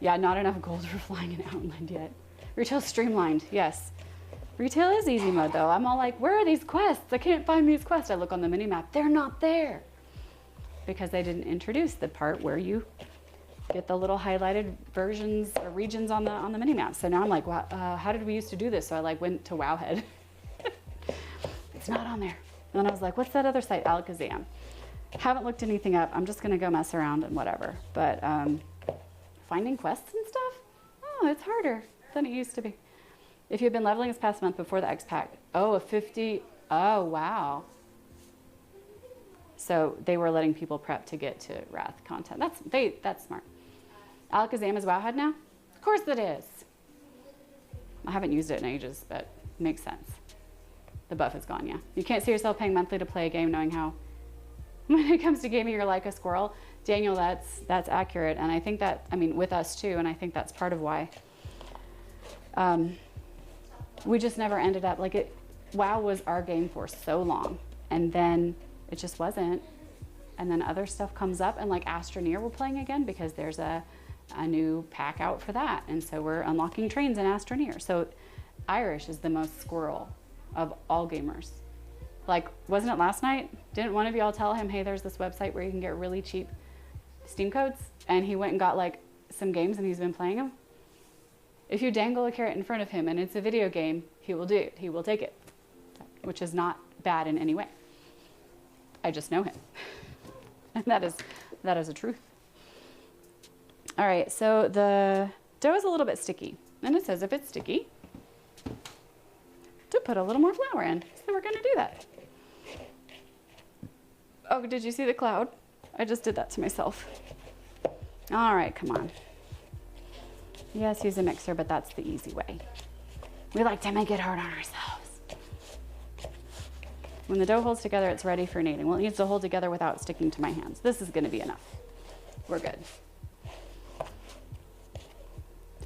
Yeah, not enough gold for flying in Outland yet. Retail streamlined, yes. Retail is easy mode though. I'm all like, where are these quests? I can't find these quests. I look on the mini map. They're not there because they didn't introduce the part where you get the little highlighted versions or regions on the mini map. So now I'm like, wow, how did we used to do this? So I like went to Wowhead. It's not on there. And then I was like, what's that other site? Alakazam. Haven't looked anything up. I'm just gonna go mess around and whatever. But finding quests and stuff, oh, it's harder than it used to be. If you've been leveling this past month before the X pack, oh, a 50, oh, wow. So they were letting people prep to get to Wrath content. That's smart. Alakazam is Wowhead now? Of course it is. I haven't used it in ages, but makes sense. The buff is gone, yeah. You can't see yourself paying monthly to play a game knowing how, when it comes to gaming, you're like a squirrel. Daniel, that's accurate. And I think that, I mean, with us too, and I think that's part of why we just never ended up, like WoW was our game for so long. And then it just wasn't. And then other stuff comes up, and like Astroneer we're playing again because there's a new pack out for that. And so we're unlocking trains in Astroneer. So Irish is the most squirrel of all gamers. Like, wasn't it last night? Didn't one of y'all tell him, hey, there's this website where you can get really cheap Steam codes? And he went and got like some games and he's been playing them. If you dangle a carrot in front of him and it's a video game, he will do it. He will take it, which is not bad in any way. I just know him. And that is a truth. All right, so the dough is a little bit sticky. And it says if it's sticky, to put a little more flour in. So we're gonna do that. Oh, did you see the cloud? I just did that to myself. All right, come on. Yes, use a mixer, but that's the easy way. We like to make it hard on ourselves. When the dough holds together, it's ready for kneading. Well, it needs to hold together without sticking to my hands. This is gonna be enough. We're good.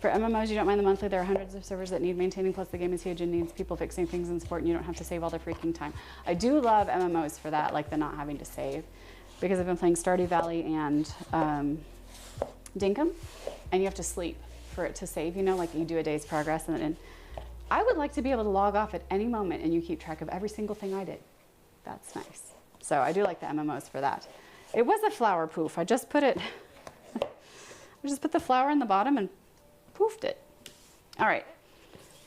For MMOs, you don't mind the monthly. There are hundreds of servers that need maintaining, plus the game is huge and needs people fixing things in support, and you don't have to save all the freaking time. I do love MMOs for that, like the not having to save, because I've been playing Stardew Valley and Dinkum, and you have to sleep for it to save, you know, like you do a day's progress. And I would like to be able to log off at any moment and you keep track of every single thing I did. That's nice. So I do like the MMOs for that. It was a flour poof. I just put it, I just put the flour in the bottom and poofed it. All right,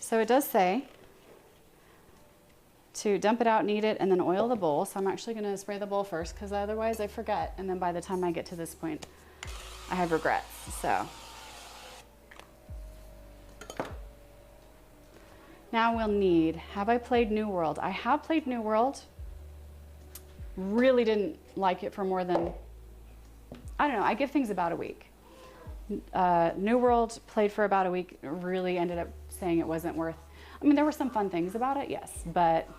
so it does say to dump it out, knead it, and then oil the bowl. So I'm actually gonna spray the bowl first because otherwise I forget. And then by the time I get to this point, I have regrets, so. Now we'll knead. Have I played New World? I have played New World. Really didn't like it for more than, I don't know, I give things about a week. New World played for about a week, really ended up saying it wasn't worth, I mean, there were some fun things about it, yes, but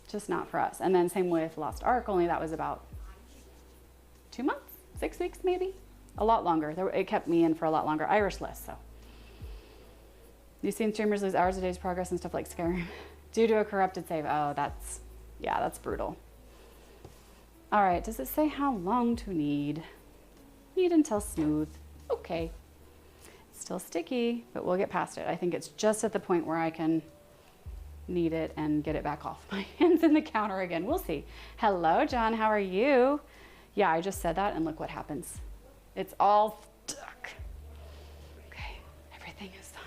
just not for us. And then same with Lost Ark, only that was about 2 months, 6 weeks maybe, a lot longer. It kept me in for a lot longer. Irish less, so. You've seen streamers lose hours a day's progress and stuff like Skyrim due to a corrupted save. Oh, yeah, that's brutal. All right, does it say how long to knead? Knead until smooth. Okay. Still sticky, but we'll get past it. I think it's just at the point where I can knead it and get it back off my hands in the counter again. We'll see. Hello, John, how are you? Yeah, I just said that and look what happens. It's all stuck. Okay, everything is fine.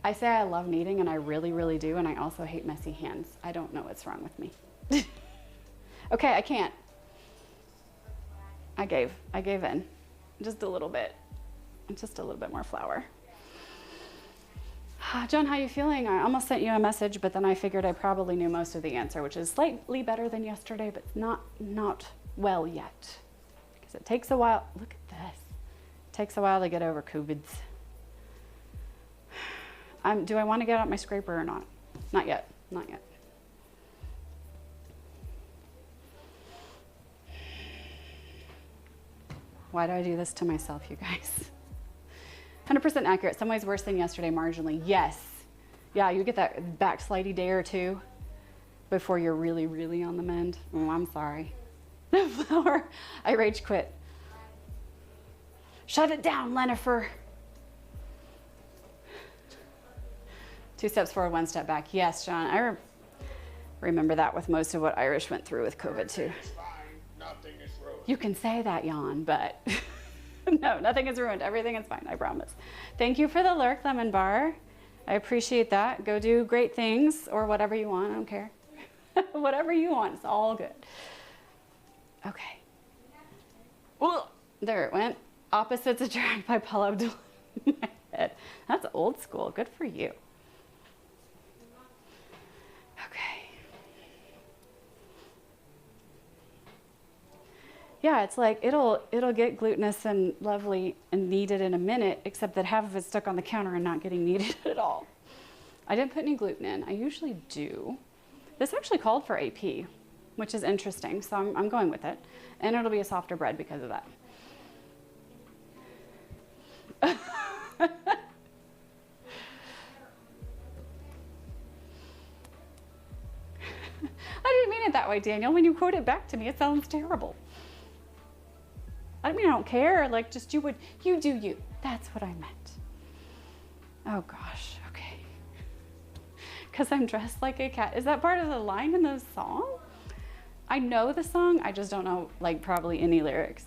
I say I love kneading and I really, really do. And I also hate messy hands. I don't know what's wrong with me. Okay, I can't. I gave in just a little bit more flour. John, how you feeling? I almost sent you a message, but then I figured I probably knew most of the answer, which is slightly better than yesterday, but not well yet. Because it takes a while. Look at this. It takes a while to get over COVIDs. Do I want to get out my scraper or not? Not yet. Not yet. Why do I do this to myself, you guys? 100% accurate. Some ways worse than yesterday, marginally. Yes. Yeah, you get that backslidey day or two before you're really, really on the mend. Oh, I'm sorry. The flour. I rage quit. Shut it down, Lennifer. 2 steps forward, 1 step back. Yes, John, I remember that with most of what Irish went through with COVID too. It's fine. Nothing is ruined. You can say that, Jan, but no, nothing is ruined. Everything is fine, I promise. Thank you for the lurk, Lemon Bar. I appreciate that. Go do great things or whatever you want. I don't care. Whatever you want, it's all good. Okay. Well, there it went. Opposites Attract by Paula Abdul in my head. That's old school. Good for you. Okay. Yeah, it's like it'll get glutinous and lovely and kneaded in a minute, except that half of it's stuck on the counter and not getting kneaded at all. I didn't put any gluten in. I usually do. This actually called for AP, which is interesting, so I'm going with it. And it'll be a softer bread because of that. I didn't mean it that way, Daniel. When you quote it back to me, it sounds terrible. I mean, I don't care. Like, just you do you. That's what I meant. Oh gosh, okay. Because I'm dressed like a cat. Is that part of the line in the song? I know the song, I just don't know, like, probably any lyrics.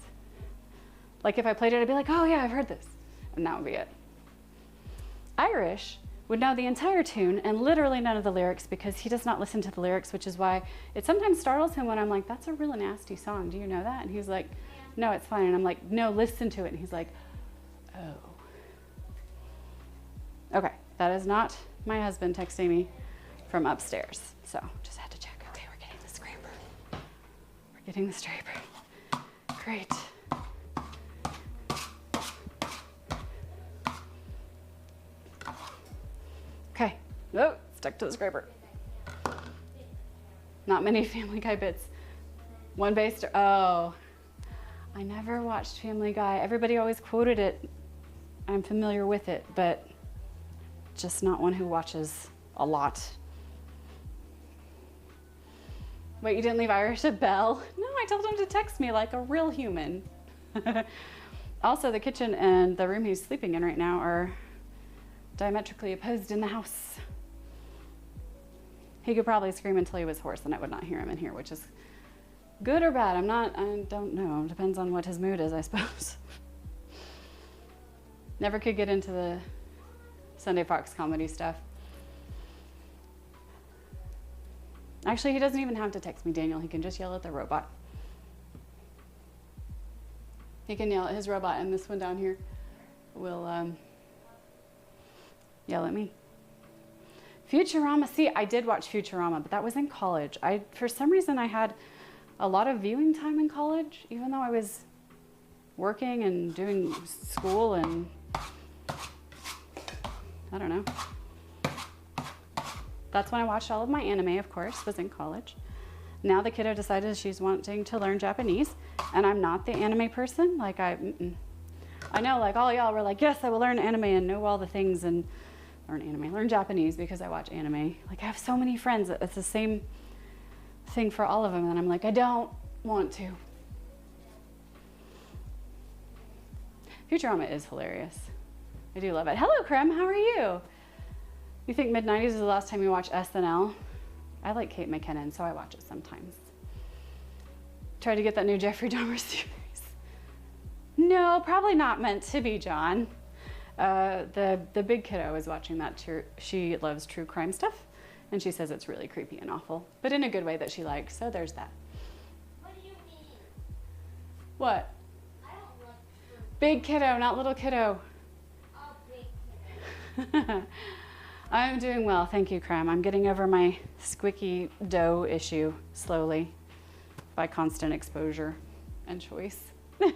Like, if I played it, I'd be like, oh yeah, I've heard this. And that would be it. Irish would know the entire tune and literally none of the lyrics because he does not listen to the lyrics, which is why it sometimes startles him when I'm like, that's a really nasty song. Do you know that? And he's like, no, it's fine. And I'm like, no, listen to it. And he's like, oh. Okay, that is not my husband texting me from upstairs. So just had to check. Okay, we're getting the scraper. We're getting the scraper. Great. Okay, oh, stuck to the scraper. Not many Family Guy bits. One based, oh. I never watched Family Guy. Everybody always quoted it. I'm familiar with it, but just not one who watches a lot. Wait, you didn't leave Irish a bell? No, I told him to text me like a real human. Also, the kitchen and the room he's sleeping in right now are diametrically opposed in the house. He could probably scream until he was hoarse and I would not hear him in here, which is good or bad. I don't know. Depends on what his mood is, I suppose. Never could get into the Sunday Fox comedy stuff. Actually, he doesn't even have to text me, Daniel. He can just yell at the robot. He can yell at his robot, and this one down here will yell at me. Futurama. See, I did watch Futurama, but that was in college. For some reason, I had a lot of viewing time in college, even though I was working and doing school and I don't know. That's when I watched all of my anime, of course, was in college. Now the kiddo decided she's wanting to learn Japanese, and I'm not the anime person. Like I know, like all y'all were like, yes, I will learn anime and know all the things and learn Japanese because I watch anime. Like I have so many friends that it's the same thing for all of them, and I'm like, I don't want to. Futurama is hilarious. I do love it. Hello, Krem, how are you? You think mid-90s is the last time you watch SNL? I like Kate McKinnon, so I watch it sometimes. Try to get that new Jeffrey Dahmer series. No, probably not meant to be, John. The big kiddo is watching that too. She loves true crime stuff, and she says it's really creepy and awful, but in a good way that she likes, so there's that. What do you mean? What? I don't like true. Big kiddo, not little kiddo. Oh, big kiddo. I'm doing well, thank you, Krem. I'm getting over my squicky dough issue slowly by constant exposure and choice. Oh,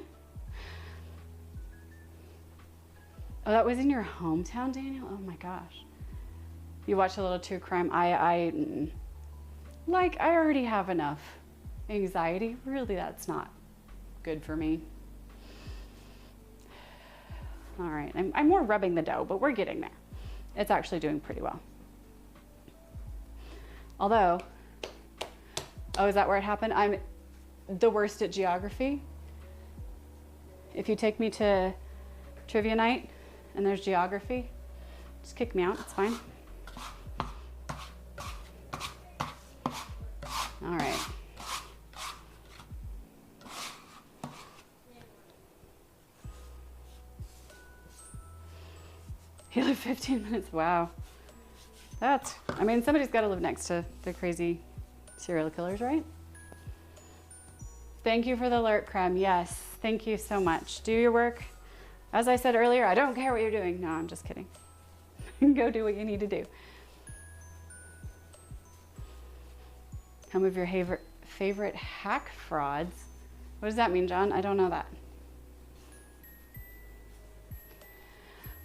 that was in your hometown, Daniel? Oh my gosh. You watch a little true crime. I already have enough anxiety. Really, that's not good for me. All right, I'm more rubbing the dough, but we're getting there. It's actually doing pretty well. Although, oh, is that where it happened? I'm the worst at geography. If you take me to trivia night and there's geography, just kick me out, it's fine. All right. He lived 15 minutes. Wow. I mean, somebody's got to live next to the crazy serial killers, right? Thank you for the alert, Creme. Yes, thank you so much. Do your work. As I said earlier, I don't care what you're doing. No, I'm just kidding. Go do what you need to do. Some of your favorite hack frauds. What does that mean, John? I don't know that.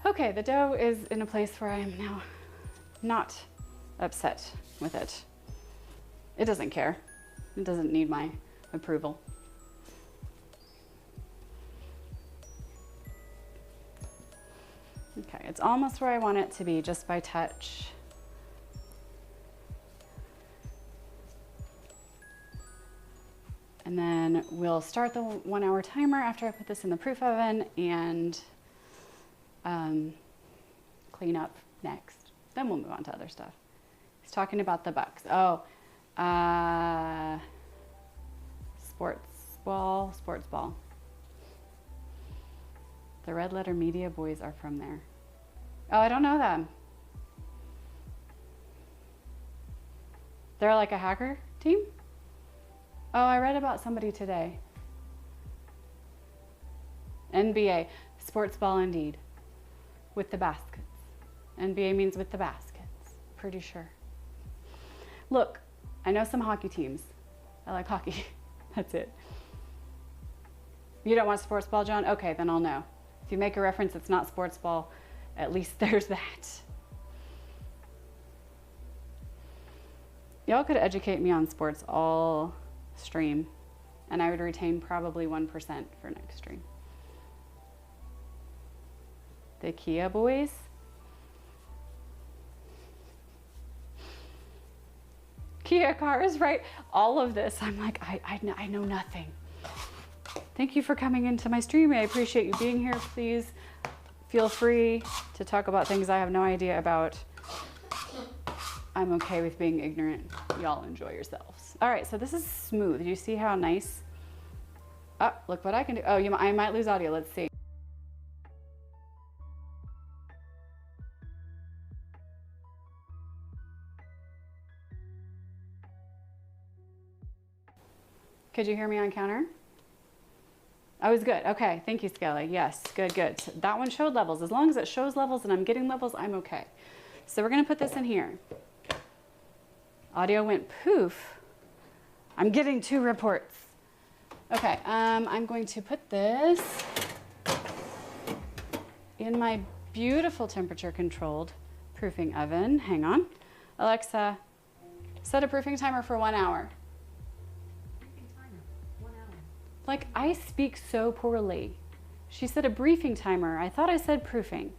Okay, the dough is in a place where I am now not upset with it. It doesn't care. It doesn't need my approval. Okay, it's almost where I want it to be just by touch. And then we'll start the 1 hour timer after I put this in the proof oven and clean up next. Then we'll move on to other stuff. He's talking about the Bucks. Oh, sports ball. The Red Letter Media boys are from there. Oh, I don't know them. They're like a hacker team? Oh, I read about somebody today. NBA, sports ball indeed. With the baskets. NBA means with the baskets. Pretty sure. Look, I know some hockey teams. I like hockey. That's it. You don't want sports ball, John? Okay, then I'll know. If you make a reference it's not sports ball, at least there's that. Y'all could educate me on sports all stream, and I would retain probably 1% for next stream. The Kia boys. Kia cars, right? All of this, I'm like, I know nothing. Thank you for coming into my stream. I appreciate you being here. Please feel free to talk about things I have no idea about. I'm okay with being ignorant. Y'all enjoy yourselves. All right, so this is smooth. Do you see how nice? Oh, look what I can do. Oh, I might lose audio. Let's see. Could you hear me on counter? I was good. Okay, thank you, Skelly. Yes, good, good. So that one showed levels. As long as it shows levels and I'm getting levels, I'm okay. So we're gonna put this in here. Audio went poof. I'm getting 2 reports. Okay, I'm going to put this in my beautiful temperature controlled proofing oven. Hang on. Alexa, set a proofing timer for 1 hour. Like, I speak so poorly. She said a briefing timer. I thought I said proofing.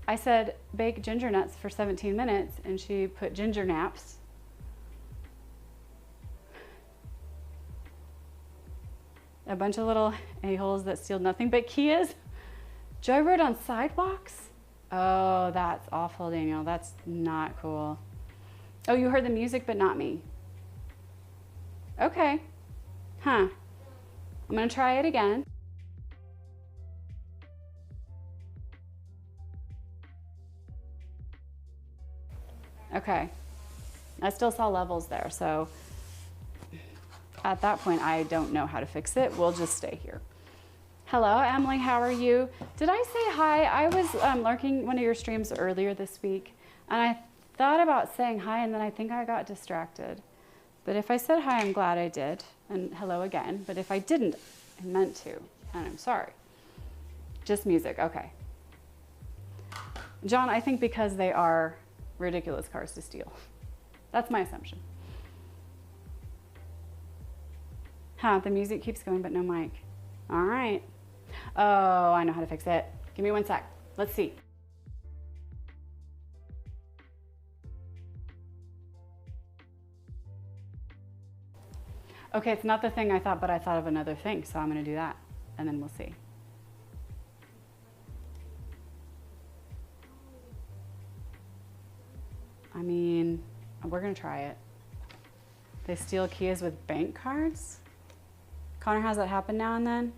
I said bake ginger nuts for 17 minutes, and she put ginger naps. A bunch of little a-holes that steal nothing but Kias. Joy rode on sidewalks? Oh, that's awful, Daniel. That's not cool. Oh, you heard the music, but not me. Okay. Huh. I'm gonna try it again. Okay, I still saw levels there, so at that point, I don't know how to fix it. We'll just stay here. Hello, Emily, how are you? Did I say hi? I was lurking one of your streams earlier this week, and I thought about saying hi, and then I think I got distracted. But if I said hi, I'm glad I did, and hello again. But if I didn't, I meant to, and I'm sorry. Just music, okay. John, I think because they are ridiculous cars to steal. That's my assumption. Huh, the music keeps going, but no mic. All right. Oh, I know how to fix it. Give me 1 sec. Let's see. Okay, it's not the thing I thought, but I thought of another thing, so I'm gonna do that, and then we'll see. I mean, we're gonna try it. They steal keys with bank cards? Connor, has that happen now and then?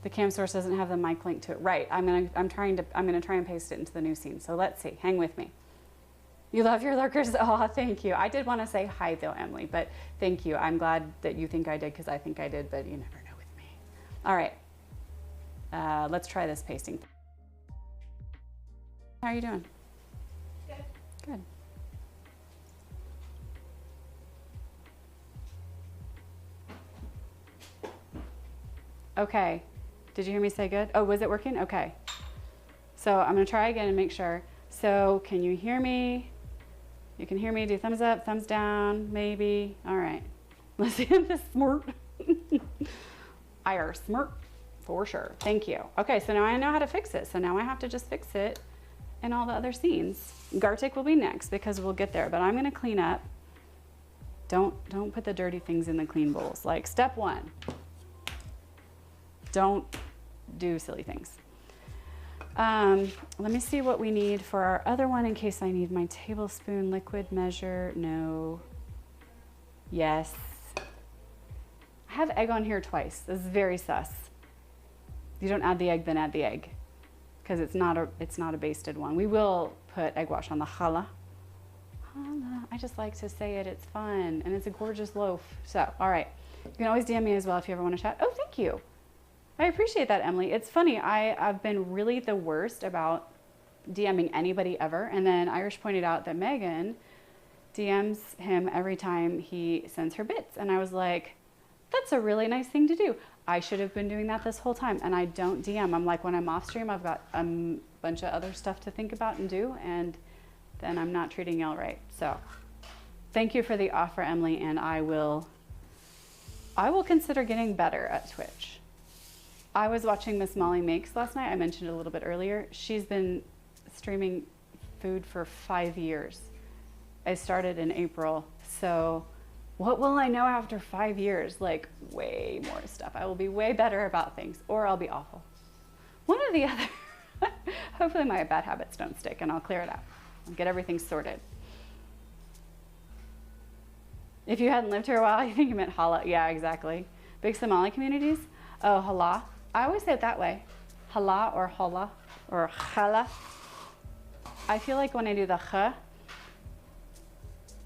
The cam source doesn't have the mic link to it. Right, I'm gonna try and paste it into the new scene. So let's see, hang with me. You love your lurkers? Oh, thank you. I did want to say hi though, Emily, but thank you. I'm glad that you think I did because I think I did, but you never know with me. All right, let's try this pasting. How are you doing? Good. Good. Okay, did you hear me say good? Oh, was it working? Okay. So I'm gonna try again and make sure. So can you hear me? You can hear me, do thumbs up, thumbs down, maybe. All right, let's see this smirk. I are smirk for sure, thank you. Okay, so now I know how to fix it. So now I have to just fix it in all the other scenes. Gartic will be next because we'll get there, but I'm gonna clean up. Don't put the dirty things in the clean bowls. Like step one, don't do silly things. Let me see what we need for our other one in case I need my tablespoon liquid measure. No. Yes. I have egg on here twice. This is very sus. You don't add the egg, then add the egg. Because it's not a basted one. We will put egg wash on the challah. Challah. I just like to say it. It's fun. And it's a gorgeous loaf. So, all right. You can always DM me as well if you ever want to chat. Oh, thank you. I appreciate that, Emily. It's funny, I've been really the worst about DMing anybody ever. And then Irish pointed out that Megan DMs him every time he sends her bits. And I was like, that's a really nice thing to do. I should have been doing that this whole time. And I don't DM. I'm like, when I'm off stream, I've got a bunch of other stuff to think about and do. And then I'm not treating y'all right. So thank you for the offer, Emily. And I will consider getting better at Twitch. I was watching Miss Molly Makes last night. I mentioned it a little bit earlier. She's been streaming food for 5 years. I started in April. So what will I know after 5 years? Like way more stuff. I will be way better about things or I'll be awful. One or the other. Hopefully my bad habits don't stick and I'll clear it out. I'll get everything sorted. If you hadn't lived here a while, I think you meant Hala. Yeah, exactly. Big Somali communities. Oh, Hala. I always say it that way. Hala or Hala or Khala. I feel like when I do the kh,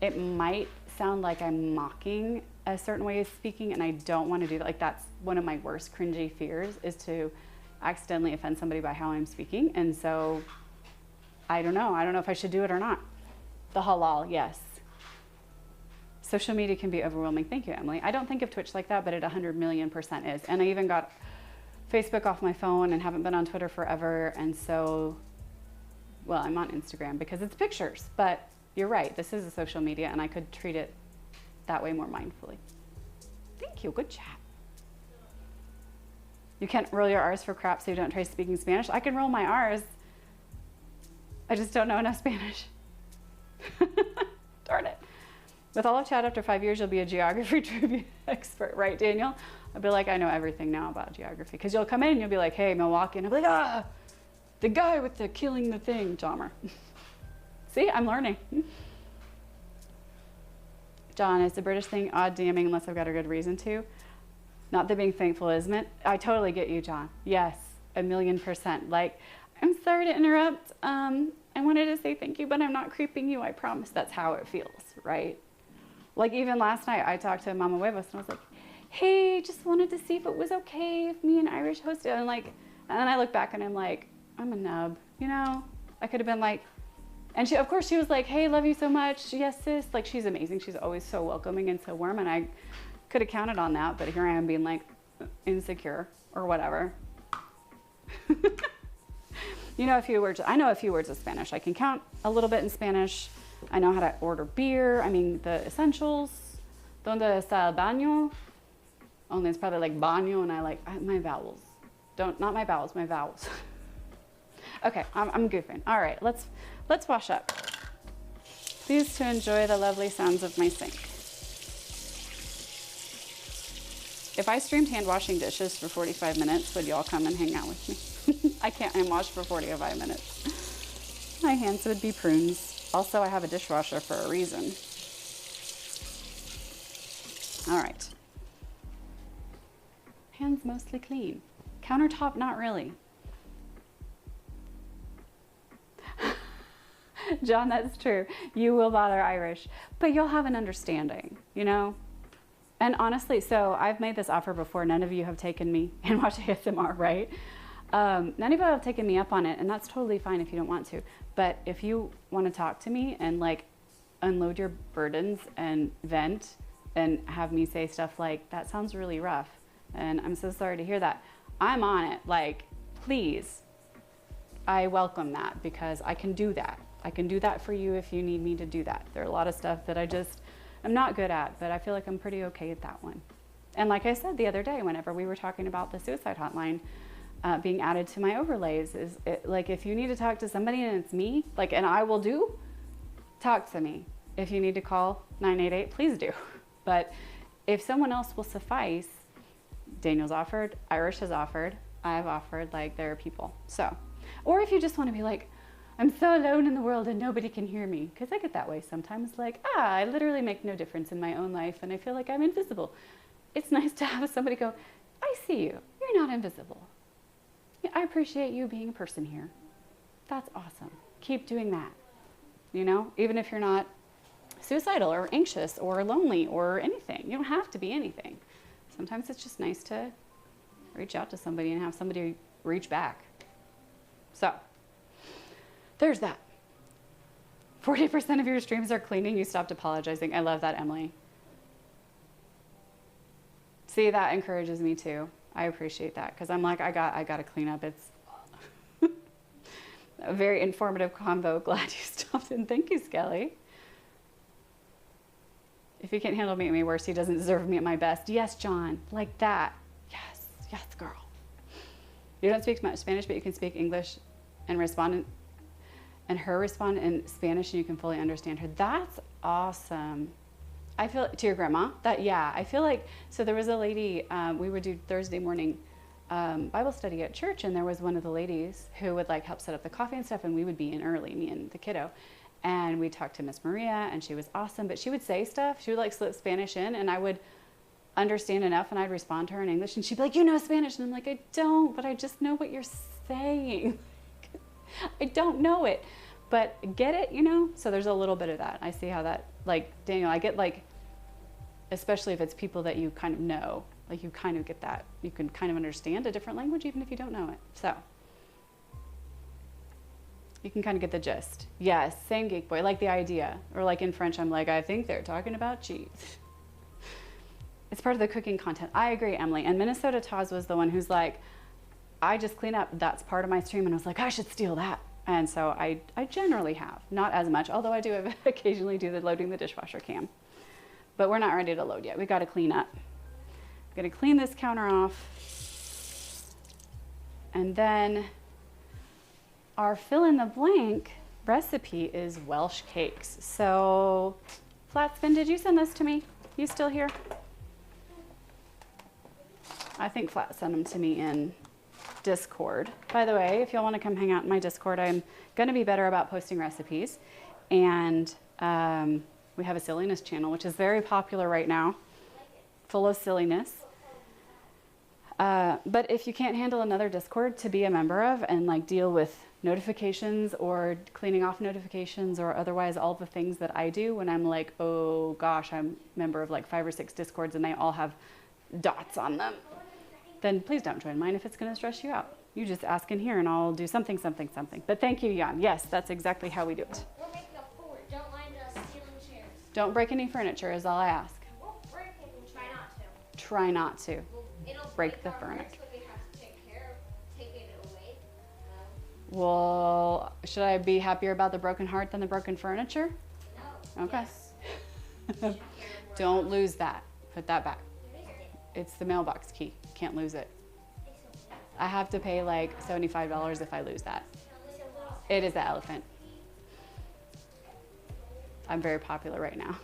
it might sound like I'm mocking a certain way of speaking and I don't want to do that. Like that's one of my worst cringy fears is to accidentally offend somebody by how I'm speaking. And so I don't know if I should do it or not. The halal, yes. Social media can be overwhelming. Thank you, Emily. I don't think of Twitch like that, but it 100 million% is. And I even got Facebook off my phone and haven't been on Twitter forever. And so, well, I'm on Instagram because it's pictures, but you're right. This is a social media and I could treat it that way more mindfully. Thank you, good chat. You can't roll your R's for crap so you don't try speaking Spanish. I can roll my R's. I just don't know enough Spanish. Darn it. With all of chat after 5 years, you'll be a geography trivia expert, right, Daniel? I'll be like, I know everything now about geography. Because you'll come in and you'll be like, hey, Milwaukee. And I'll be like, the guy with the killing the thing, Dahmer. See, I'm learning. John, is the British thing odd DMing unless I've got a good reason to? Not the being thankful, isn't it? I totally get you, John. Yes, 1,000,000%. Like, I'm sorry to interrupt. I wanted to say thank you, but I'm not creeping you, I promise. That's how it feels, right? Like even last night, I talked to Mama Huevos and I was like, hey, just wanted to see if it was okay if me and Irish hosted. And then I look back and I'm like, I'm a nub, you know? I could have been like, and she, of course she was like, hey, love you so much. Yes, sis. Like she's amazing. She's always so welcoming and so warm. And I could have counted on that, but here I am being like insecure or whatever. You know a few words. I know a few words of Spanish. I can count a little bit in Spanish. I know how to order beer. I mean, the essentials. Donde está el baño? Only it's probably like baño, and I like my vowels. Not my vowels, my vowels. Okay, I'm goofing. All right, let's wash up. Pleased to enjoy the lovely sounds of my sink. If I streamed hand washing dishes for 45 minutes, would y'all come and hang out with me? I can't hand wash for 45 minutes. My hands would be prunes. Also, I have a dishwasher for a reason. All right. Hands mostly clean. Countertop, not really. John, that's true. You will bother Irish, but you'll have an understanding, you know? And honestly, so I've made this offer before. None of you have taken me and watched ASMR, right? None of you have taken me up on it, and that's totally fine if you don't want to. But if you want to talk to me and like unload your burdens and vent and have me say stuff like, that sounds really rough, and I'm so sorry to hear that, I'm on it. Like, please, I welcome that because I can do that. I can do that for you if you need me to do that. There are a lot of stuff that I'm not good at, but I feel like I'm pretty okay at that one. And like I said the other day, whenever we were talking about the suicide hotline being added to my overlays, is it, like, if you need to talk to somebody and it's me, like, and I will talk to me. If you need to call 988, please do. But if someone else will suffice, Daniel's offered, Irish has offered, I've offered, like, there are people. So, or if you just want to be like, I'm so alone in the world and nobody can hear me. Because I get that way sometimes, like, I literally make no difference in my own life and I feel like I'm invisible. It's nice to have somebody go, I see you. You're not invisible. Yeah, I appreciate you being a person here. That's awesome. Keep doing that. You know, even if you're not suicidal or anxious or lonely or anything. You don't have to be anything. Sometimes it's just nice to reach out to somebody and have somebody reach back. So, there's that. 40% of your streams are cleaning. You stopped apologizing. I love that, Emily. See, that encourages me too. I appreciate that because I'm like, I got to clean up. It's a very informative convo. Glad you stopped in. Thank you, Skelly. If he can't handle me at my worst, he doesn't deserve me at my best. Yes, John, like that. Yes, yes, girl. You don't speak much Spanish, but you can speak English and respond and her respond in Spanish and you can fully understand her. That's awesome. I feel, to your grandma, that, yeah, I feel like, so there was a lady, we would do Thursday morning Bible study at church, and there was one of the ladies who would like help set up the coffee and stuff, and we would be in early, me and the kiddo. And we talked to Miss Maria, and she was awesome, but she would say stuff, she would like slip Spanish in, and I would understand enough, and I'd respond to her in English, and she'd be like, you know Spanish, and I'm like, I don't, but I just know what you're saying. I don't know it, but get it, you know? So there's a little bit of that. I see how that, like, Daniel, I get like, especially if it's people that you kind of know, like you kind of get that. You can kind of understand a different language even if you don't know it. So you can kind of get the gist. Yes, same Geek Boy, like the idea. Or like in French, I'm like, I think they're talking about cheese. It's part of the cooking content. I agree, Emily. And Minnesota Taz was the one who's like, I just clean up, that's part of my stream. And I was like, I should steal that. And so I generally have, not as much, although I do occasionally do the loading the dishwasher cam. But we're not ready to load yet. We got to clean up. I'm going to clean this counter off. And then our fill in the blank recipe is Welsh cakes. So, Flatspin, did you send this to me? You still here? I think Flat sent them to me in Discord. By the way, if y'all want to come hang out in my Discord, I'm going to be better about posting recipes. And we have a silliness channel, which is very popular right now, full of silliness. But if you can't handle another Discord to be a member of and like deal with notifications or cleaning off notifications or otherwise all the things that I do when I'm like, oh gosh, I'm a member of like 5 or 6 Discords and they all have dots on them, then please don't join mine if it's going to stress you out. You just ask in here and I'll do something, something, something. But thank you, Jan. Yes, that's exactly how we do it. We're making a fort. Don't mind us stealing chairs. Don't break any furniture is all I ask. We'll break it and try not to. Try not to. It'll break the our furniture. hearts, but we have to take care of taking it away. Well, should I be happier about the broken heart than the broken furniture? No. Okay. Yes. Don't lose that. Put that back. It's the mailbox key. Can't lose it. I have to pay like $75 if I lose that. It is the elephant. I'm very popular right now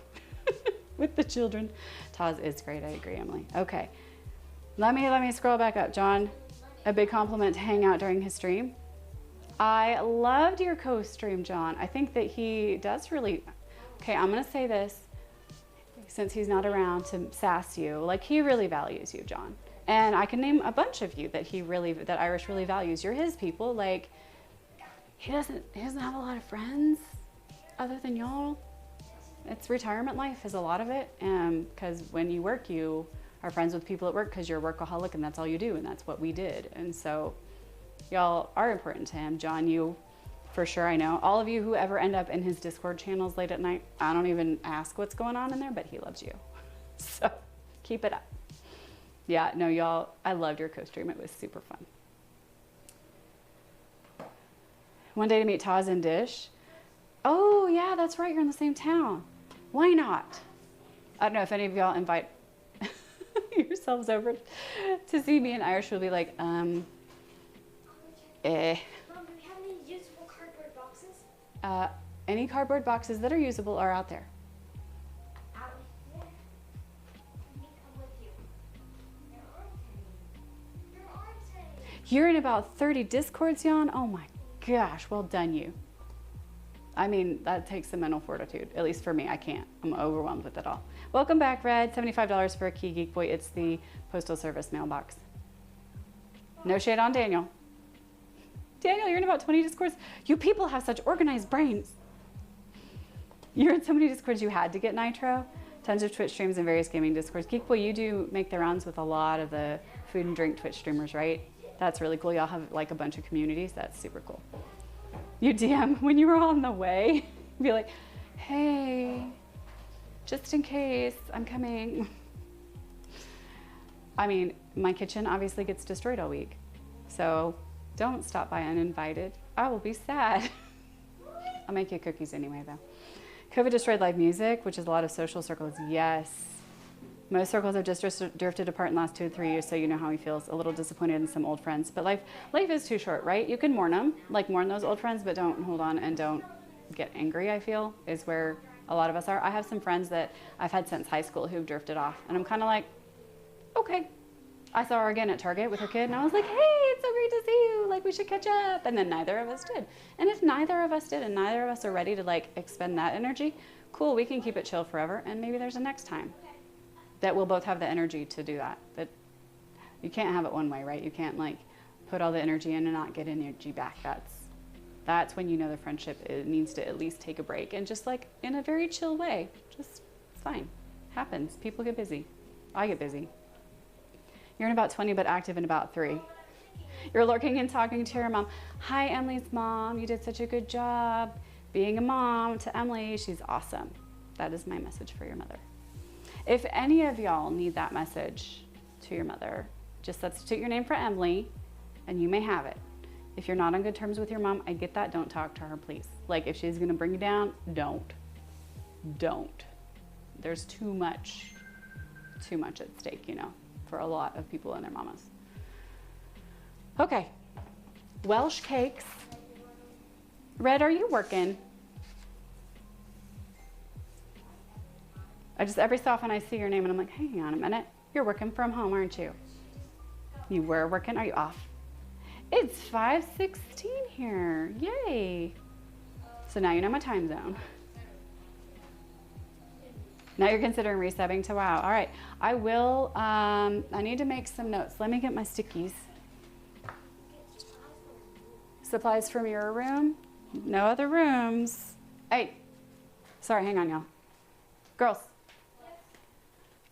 with the children. Taz is great. I agree, Emily. Okay. Let me scroll back up. John, a big compliment to hang out during his stream. I loved your co-stream, John. I think that he does really... Okay, I'm going to say this. since he's not around to sass you. Like, he really values you, John. And I can name a bunch of you that that Irish really values. You're his people. Like, he doesn't have a lot of friends other than y'all. It's retirement life is a lot of it. Because when you work, you are friends with people at work because you're a workaholic and that's all you do. And that's what we did. And so y'all are important to him. John, you for sure, I know. All of you who ever end up in his Discord channels late at night, I don't even ask what's going on in there, but he loves you. So keep it up. Yeah, no, y'all, I loved your co-stream. It was super fun. One day to meet Taz and Dish. Oh, yeah, that's right. You're in the same town. Why not? I don't know if any of y'all invite yourselves over to see me, and Irish will be like, Mom, do we have any usable cardboard boxes? Any cardboard boxes that are usable are out there. Out there? Let me come with you. There aren't any. There aren't any. You're in about 30 Discords, Jan? Oh my gosh, well done you. I mean, that takes some mental fortitude, at least for me. I can't. I'm overwhelmed with it all. Welcome back, Red. $75 for a key, Geek Boy. It's the Postal Service mailbox. No shade on Daniel. Daniel, you're in about 20 Discords. You people have such organized brains. You're in so many Discords you had to get Nitro. Tons of Twitch streams and various gaming Discords. Geek Boy, you do make the rounds with a lot of the food and drink Twitch streamers, right? That's really cool. Y'all have like a bunch of communities. That's super cool. You DM when you were on the way, be like, hey, just in case, I'm coming. I mean, my kitchen obviously gets destroyed all week. So don't stop by uninvited. I will be sad. I'll make you cookies anyway, though. COVID destroyed live music, which is a lot of social circles. Yes. Most circles have just drifted apart in the last 2 to 3 years, so you know how he feels. A little disappointed in some old friends. But life is too short, right? You can mourn them, like mourn those old friends, but don't hold on and don't get angry, I feel, is where a lot of us are. I have some friends that I've had since high school who've drifted off. And I'm kind of like, okay. I saw her again at Target with her kid, and I was like, hey, it's so great to see you. Like, we should catch up. And then neither of us did. And if neither of us did and neither of us are ready to, like, expend that energy, cool, we can keep it chill forever. And maybe there's a next time that we'll both have the energy to do that. That you can't have it one way, right? You can't like put all the energy in and not get energy back. That's when you know the friendship needs to at least take a break and just like in a very chill way. Just it's fine. Happens. People get busy. I get busy. You're in about 20 but active in about 3. You're lurking and talking to your mom. Hi, Emily's mom. You did such a good job being a mom to Emily. She's awesome. That is my message for your mother. If any of y'all need that message to your mother, just substitute your name for Emily and you may have it. If you're not on good terms with your mom, I get that. Don't talk to her, please. Like if she's gonna bring you down, don't. There's too much at stake, you know, for a lot of people and their mamas. Okay, Welsh cakes. Red, are you working? Every so often I see your name and I'm like, hang on a minute. You're working from home, aren't you? You were working, are you off? It's 5:16 here, yay. So now you know my time zone. Now you're considering resubbing to WoW. All right, I will, I need to make some notes. Let me get my stickies. Supplies from your room? No other rooms. Hey, sorry, hang on y'all. Girls.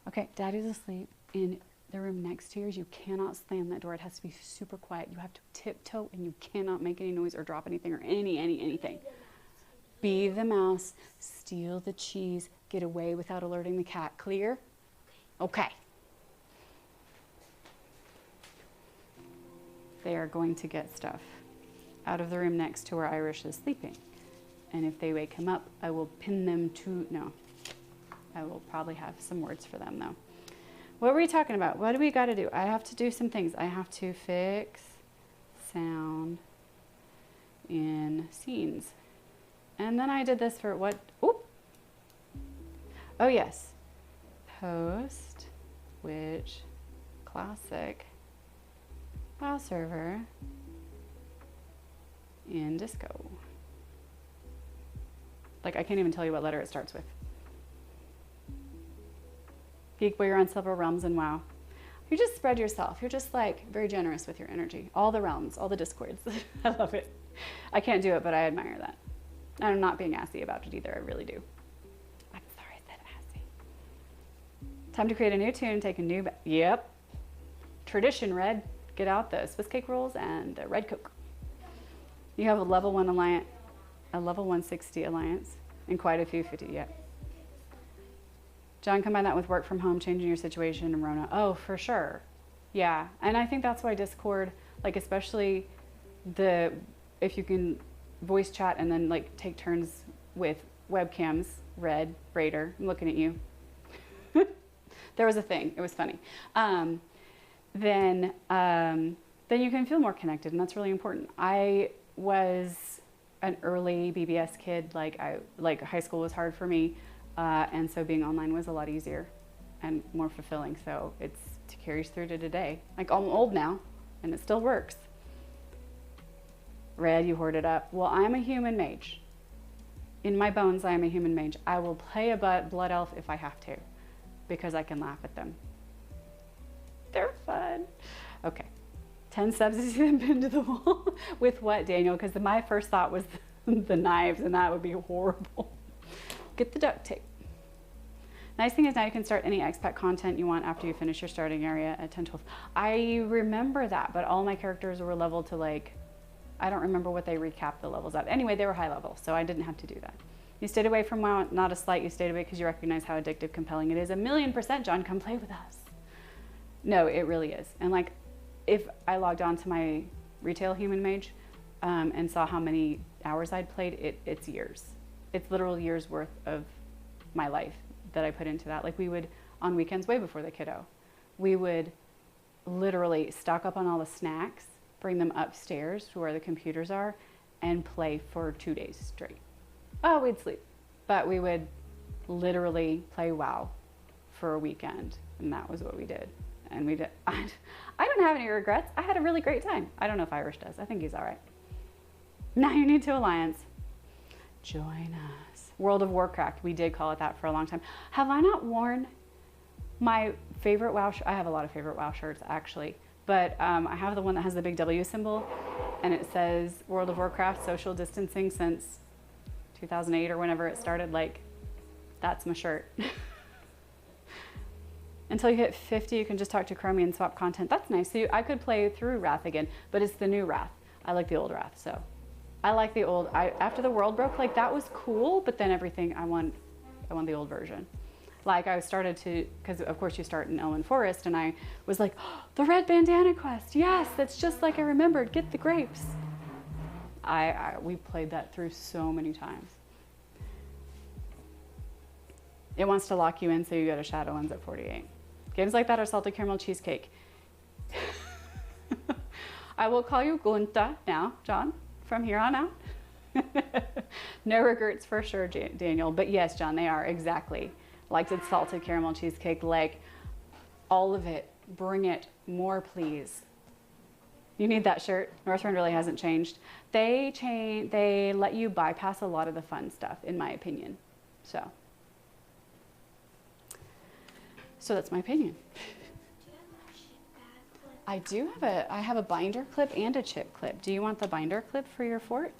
Okay, Daddy's asleep in the room next to yours. You cannot slam that door. It has to be super quiet. You have to tiptoe and you cannot make any noise or drop anything or anything. Be the mouse, steal the cheese, get away without alerting the cat. Clear? Okay. They are going to get stuff out of the room next to where Irish is sleeping. And if they wake him up, I will pin them to, no. I will probably have some words for them though. What were we talking about? What do we got to do? I have to do some things. I have to fix sound in scenes. And then I did this for what? Oop. Oh yes. Post, which classic file server in Disco. Like I can't even tell you what letter it starts with. Geek Boy, you're on several realms and WoW. You just spread yourself. You're just like very generous with your energy. All the realms, all the discords. I love it. I can't do it, but I admire that. And I'm not being assy about it either. I really do. I'm sorry I said assy. Time to create a new tune, take a new, yep. Tradition, Red. Get out the Swiss cake rolls and the Red Coke. You have a level 1 alliance, a level 160 alliance, and quite a few 50, yep. John, combine that with work from home, changing your situation, and Rona. Oh, for sure. Yeah, and I think that's why Discord, like especially if you can voice chat and then like take turns with webcams, Red, Raider, I'm looking at you. There was a thing, it was funny. Then you can feel more connected, and that's really important. I was an early BBS kid, like high school was hard for me. And so being online was a lot easier and more fulfilling. So it carries through to today. Like I'm old now and it still works. Red, you hoard it up. Well, I'm a human mage. In my bones, I am a human mage. I will play a blood elf if I have to because I can laugh at them. They're fun. Okay. 10 subs to see them pinned to the wall. With what, Daniel? Because my first thought was the knives, and that would be horrible. Get the duct tape. Nice thing is now you can start any expat content you want after you finish your starting area at 10-12. I remember that, but all my characters were leveled to like, I don't remember what they recapped the levels at. Anyway, they were high level, so I didn't have to do that. You stayed away from WoW, not a slight, you stayed away because you recognize how addictive, compelling it is. 1,000,000%, John, come play with us. No, it really is. And like, if I logged on to my retail human mage and saw how many hours I'd played, it's years. It's literal years worth of my life that I put into that. Like we would, on weekends, way before the kiddo, we would literally stock up on all the snacks, bring them upstairs to where the computers are, and play for 2 days straight. Oh, we'd sleep. But we would literally play WoW for a weekend, and that was what we did. And we did. I don't have any regrets. I had a really great time. I don't know if Irish does. I think he's all right. Now you need to alliance. Join us. World of Warcraft. We did call it that for a long time. Have I not worn my favorite WoW shirt? I have a lot of favorite WoW shirts actually, but I have the one that has the big W symbol and it says World of Warcraft social distancing since 2008 or whenever it started. Like, that's my shirt. Until you hit 50, you can just talk to Chromie and swap content. That's nice. So I could play through Wrath again, but it's the new Wrath. I like the old Wrath, so. I like the old, after the world broke, like that was cool, but then everything, I want the old version. Like I started to, because of course you start in Elven Forest, and I was like, oh, the red bandana quest, yes, that's just like I remembered, get the grapes. We played that through so many times. It wants to lock you in, so you go to Shadowlands at 48. Games like that are salted caramel cheesecake. I will call you Gunta now, John, from here on out. No regrets for sure, Daniel. But yes, John, they are exactly like the salted caramel cheesecake. Like all of it. Bring it more, please. You need that shirt. Northrend really hasn't changed. They let you bypass a lot of the fun stuff, in my opinion. So that's my opinion. I do have a binder clip and a chip clip. Do you want the binder clip for your fort?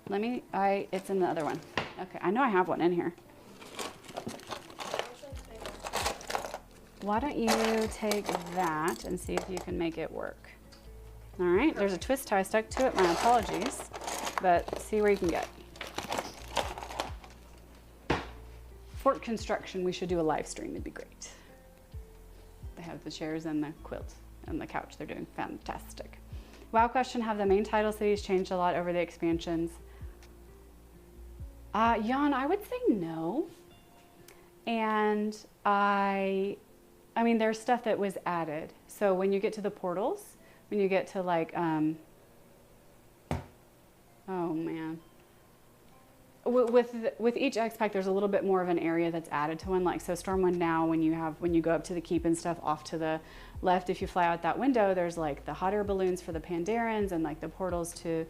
It's in the other one. Okay, I know I have one in here. Why don't you take that and see if you can make it work? All right, there's a twist tie stuck to it. My apologies, but see where you can get. Fort construction, we should do a live stream, it'd be great. They have the chairs and the quilt and the couch, they're doing fantastic. WoW question, have the main title cities changed a lot over the expansions? Jan, I would say no. And I mean, there's stuff that was added. So when you get to the portals, when you get to like, oh man. With each X pack, there's a little bit more of an area that's added to one. Like, so Stormwind now, when you go up to the keep and stuff off to the left, if you fly out that window, there's like the hot air balloons for the Pandarans and like the portals to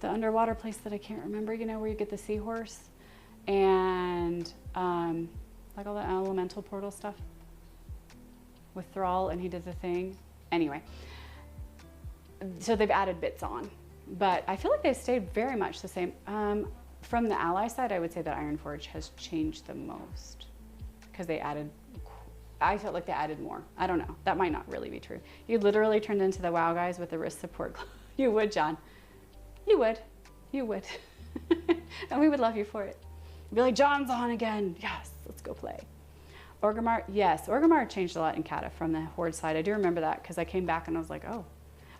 the underwater place that I can't remember, you know, where you get the seahorse. And like Like all the elemental portal stuff with Thrall, and he did the thing. Anyway, so they've added bits on, but I feel like they've stayed very much the same. From the ally side, I would say that Ironforge has changed the most because they added, I felt like they added more. I don't know. That might not really be true. You literally turned into the WoW guys with the wrist support. You would, John. You would. You would. And we would love you for it. Be like, John's on again. Yes, let's go play. Orgrimmar, yes. Orgrimmar changed a lot in Cata from the Horde side. I do remember that because I came back and I was like, oh.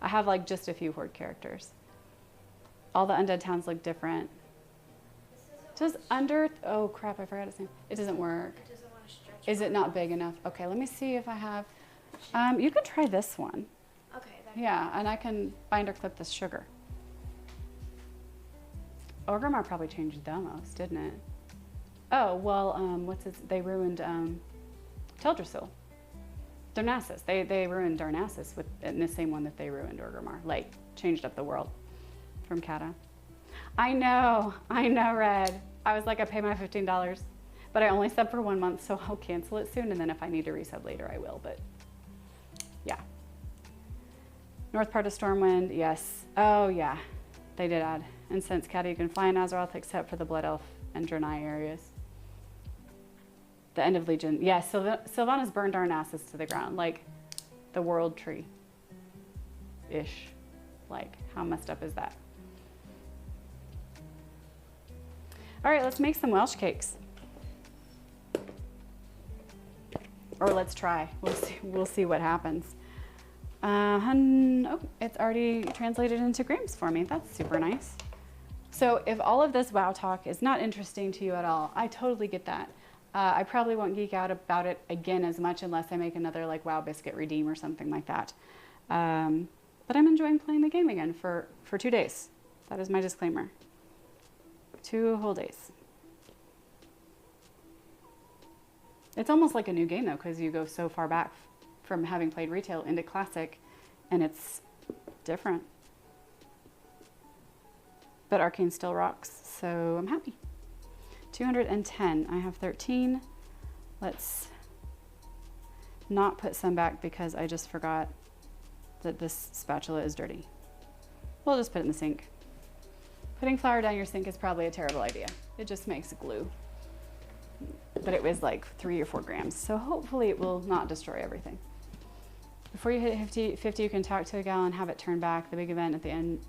I have like just a few Horde characters. All the undead towns look different. Does oh crap, I forgot its name. It doesn't work. It doesn't want to stretch. Is it not big enough? Okay, let me see if I have. You could try this one. Okay. Yeah, and I can bind or clip this sugar. Orgrimmar probably changed the most, didn't it? Oh, well, they ruined Teldrassil. Darnassus. They ruined Darnassus in the same one that they ruined Orgrimmar. Like, changed up the world from Cata. I know, Red. I was like, I pay my $15, but I only sub for 1 month, so I'll cancel it soon, and then if I need to resub later, I will, but yeah. North part of Stormwind, yes. Oh, yeah, they did add. And since Cata, you can fly in Azeroth except for the Blood Elf and Draenei areas. The end of Legion. Yeah, Sylvanas burned Darnassus to the ground, like the world tree. Ish. Like, how messed up is that? All right, let's make some Welsh cakes. Or let's try. We'll see what happens. Oh, it's already translated into grams for me. That's super nice. So if all of this WoW talk is not interesting to you at all, I totally get that. I probably won't geek out about it again as much unless I make another like WoW Biscuit Redeem or something like that. But I'm enjoying playing the game again for 2 days. That is my disclaimer. 2 whole days. It's almost like a new game though, because you go so far back from having played retail into classic, and it's different. But Arcane still rocks, so I'm happy. 210, I have 13. Let's not put some back because I just forgot that this spatula is dirty. We'll just put it in the sink. Putting flour down your sink is probably a terrible idea. It just makes glue. But it was like 3 or 4 grams, so hopefully it will not destroy everything. Before you hit 50, you can talk to a gal and have it turned back. The big event at the end,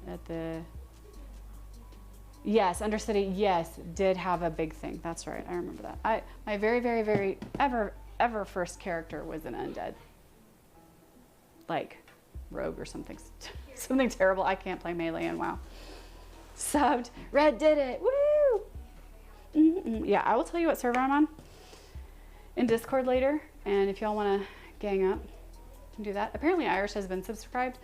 yes, Undercity, yes, did have a big thing. That's right, I remember that. My very, very, very ever first character was an undead. Like, rogue or something, something terrible. I can't play melee and WoW. Subbed, Red did it, woo! Yeah, I will tell you what server I'm on in Discord later, and if y'all want to gang up, do that. Apparently Irish has been subscribed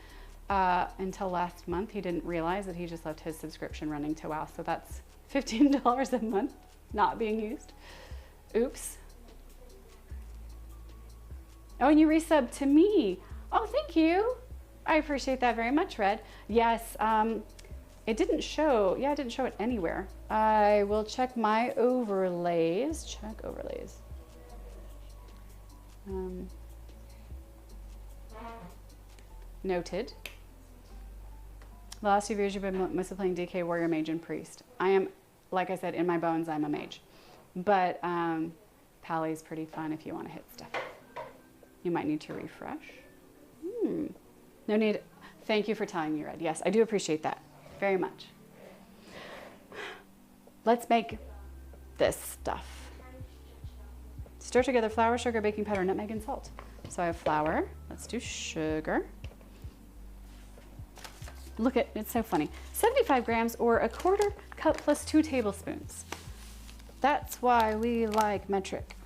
until last month. He didn't realize that he just left his subscription running to WoW, so that's $15 a month not being used. Oops. Oh, and you resubbed to me. Oh, thank you. I appreciate that very much, Red. Yes, it didn't show. Yeah, it didn't show it anywhere. I will check my overlays. Check overlays. Noted. The last 2 years you've been mostly playing DK, Warrior, Mage, and Priest. I am, like I said, in my bones, I'm a mage. But Pally is pretty fun if you want to hit stuff. You might need to refresh. No need. Thank you for telling me, Red. Yes, I do appreciate that very much. Let's make this stuff. Stir together flour, sugar, baking powder, nutmeg, and salt. So I have flour. Let's do sugar. Look at, it's so funny. 75 grams or 1/4 cup plus 2 tablespoons. That's why we like metric.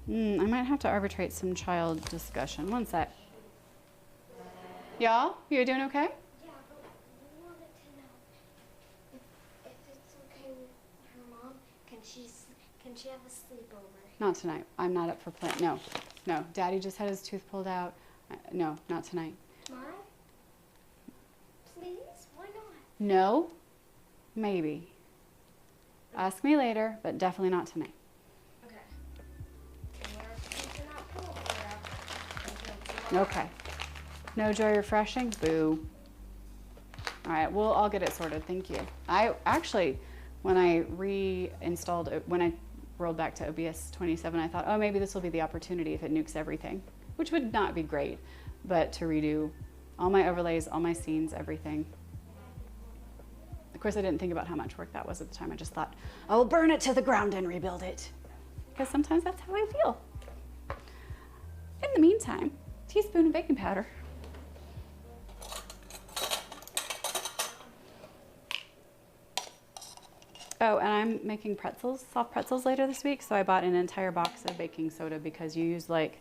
I might have to arbitrate some child discussion. One sec. Y'all, you doing okay? Yeah, but we wanted to know if it's okay with her mom. Can she have a sleepover? Not tonight. I'm not up for playing. No. Daddy just had his tooth pulled out. No, not tonight. Mom? Please? Why not? No? Maybe. Ask me later, but definitely not tonight. Okay. And Okay. No joy refreshing? Boo. All right, well, I'll get it sorted. Thank you. I actually, when I reinstalled it, when I rolled back to OBS 27, I thought, oh, maybe this will be the opportunity if it nukes everything, which would not be great, but to redo all my overlays, all my scenes, everything. Of course, I didn't think about how much work that was at the time. I just thought, I'll burn it to the ground and rebuild it. Because sometimes that's how I feel. In the meantime, teaspoon of baking powder. Oh, and I'm making pretzels, soft pretzels later this week. So I bought an entire box of baking soda because you use like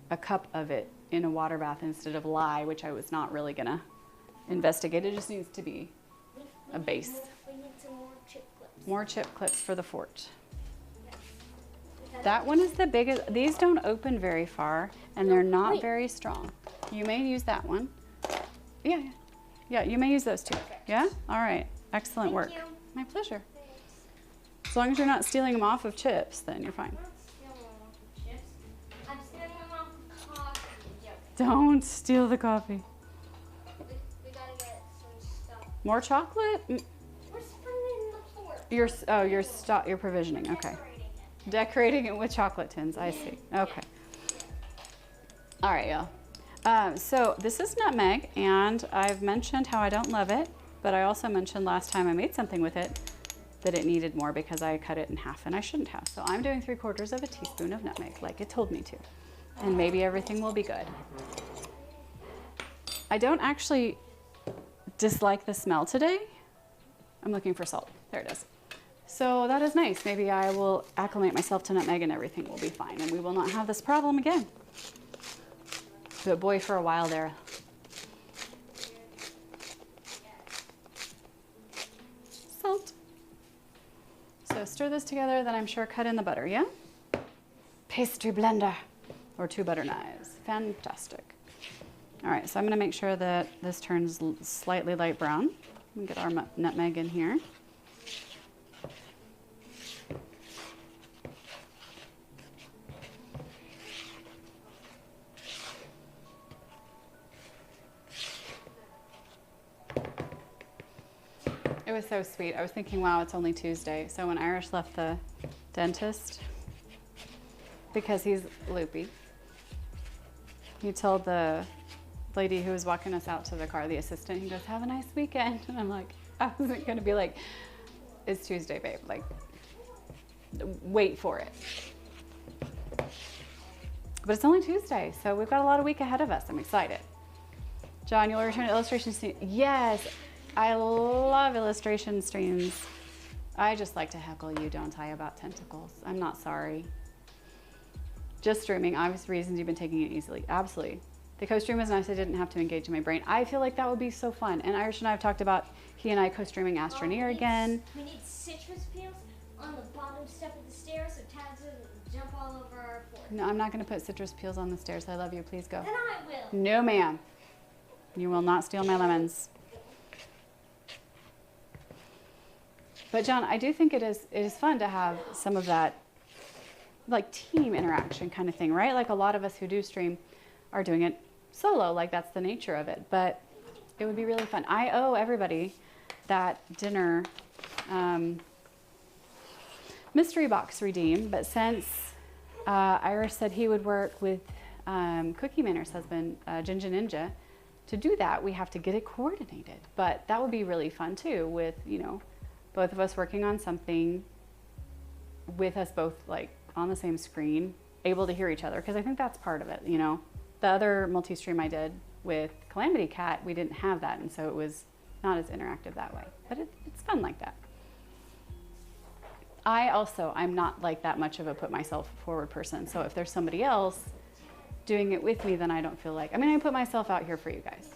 a cup of it in a water bath instead of lye, which I was not really gonna investigate. It just needs to be a base. We need some more chip clips. More chip clips for the fort. That one is the biggest. These don't open very far and they're not very strong. You may use that one. Yeah, you may use those two. Yeah? All right. Excellent work. Thank you. My pleasure. As long as you're not stealing them off of chips, then you're fine. I'm not stealing them off of chips. I'm stealing them off of coffee. Joking. Don't steal the coffee. We gotta get some stuff. More chocolate? We're spreading the floor. You're provisioning. Okay. Decorating it. Decorating it with chocolate tins. I see. Okay. All right, y'all. So this is nutmeg, and I've mentioned how I don't love it, but I also mentioned last time I made something with it that it needed more because I cut it in half and I shouldn't have. So I'm doing 3/4 of a teaspoon of nutmeg like it told me to, and maybe everything will be good. I don't actually dislike the smell today. I'm looking for salt. There it is. So that is nice. Maybe I will acclimate myself to nutmeg and everything will be fine and we will not have this problem again. But boy, for a while there. Salt. So stir this together, then I'm sure cut in the butter, yeah? Pastry blender or 2 butter knives. Fantastic. All right, so I'm gonna make sure that this turns slightly light brown. We get our nutmeg in here. It was so sweet. I was thinking, wow, it's only Tuesday. So when Irish left the dentist, because he's loopy, he told the lady who was walking us out to the car, the assistant, he goes, have a nice weekend. And I'm like, I wasn't gonna be like, it's Tuesday, babe. Like, wait for it. But it's only Tuesday, so we've got a lot of week ahead of us. I'm excited. John, you'll return to illustration stream. Yes, I love illustration streams. I just like to heckle you, don't I, about tentacles. I'm not sorry. Just streaming, obvious reasons you've been taking it easily. Absolutely. The co-stream was nice. I didn't have to engage in my brain. I feel like that would be so fun. And Irish and I have talked about he and I co-streaming Astroneer again. We need citrus peels on the bottom step of the stairs so Taz doesn't jump all over our floor. No, I'm not going to put citrus peels on the stairs. I love you. Please go. Then I will. No, ma'am. You will not steal my lemons. But John, I do think it is fun to have some of that like team interaction kind of thing, right? Like a lot of us who do stream are doing it solo, like that's the nature of it. But it would be really fun. I owe everybody that dinner mystery box redeem, but since Irish said he would work with Cookie Manor's husband, Ginger Ninja, to do that, we have to get it coordinated. But that would be really fun too, with, you know, both of us working on something with us both like on the same screen, able to hear each other, because I think that's part of it, you know. The other multi-stream I did with Calamity Cat, we didn't have that, and so it was not as interactive that way. But it's fun like that. I'm not like that much of a put myself forward person, so if there's somebody else doing it with me, then I don't feel like, I mean, I put myself out here for you guys.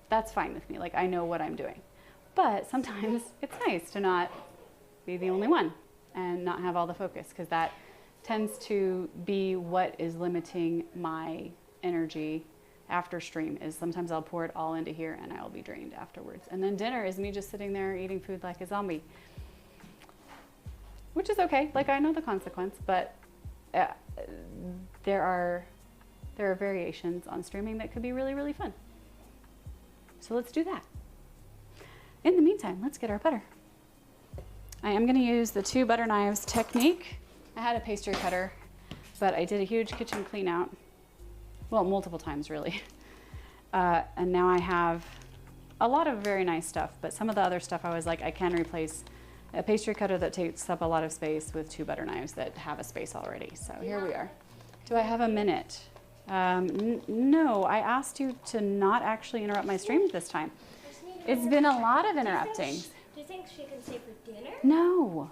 That's fine with me, like I know what I'm doing. But sometimes it's nice to not be the only one and not have all the focus, because that tends to be what is limiting my energy after stream. Is sometimes I'll pour it all into here and I'll be drained afterwards. And then dinner is me just sitting there eating food like a zombie. which is okay. Like, I know the consequence, but there are variations on streaming that could be really, really fun. So let's do that. In the meantime, let's get our butter. I am going to use the 2 butter knives technique. I had a pastry cutter, but I did a huge kitchen clean out. Well, multiple times really. And now I have a lot of very nice stuff, but some of the other stuff I was like, I can replace a pastry cutter that takes up a lot of space with 2 butter knives that have a space already. So here we are. Do I have a minute? No, I asked you to not actually interrupt my stream this time. It's been a lot of interrupting. Do you think she can stay for dinner? No,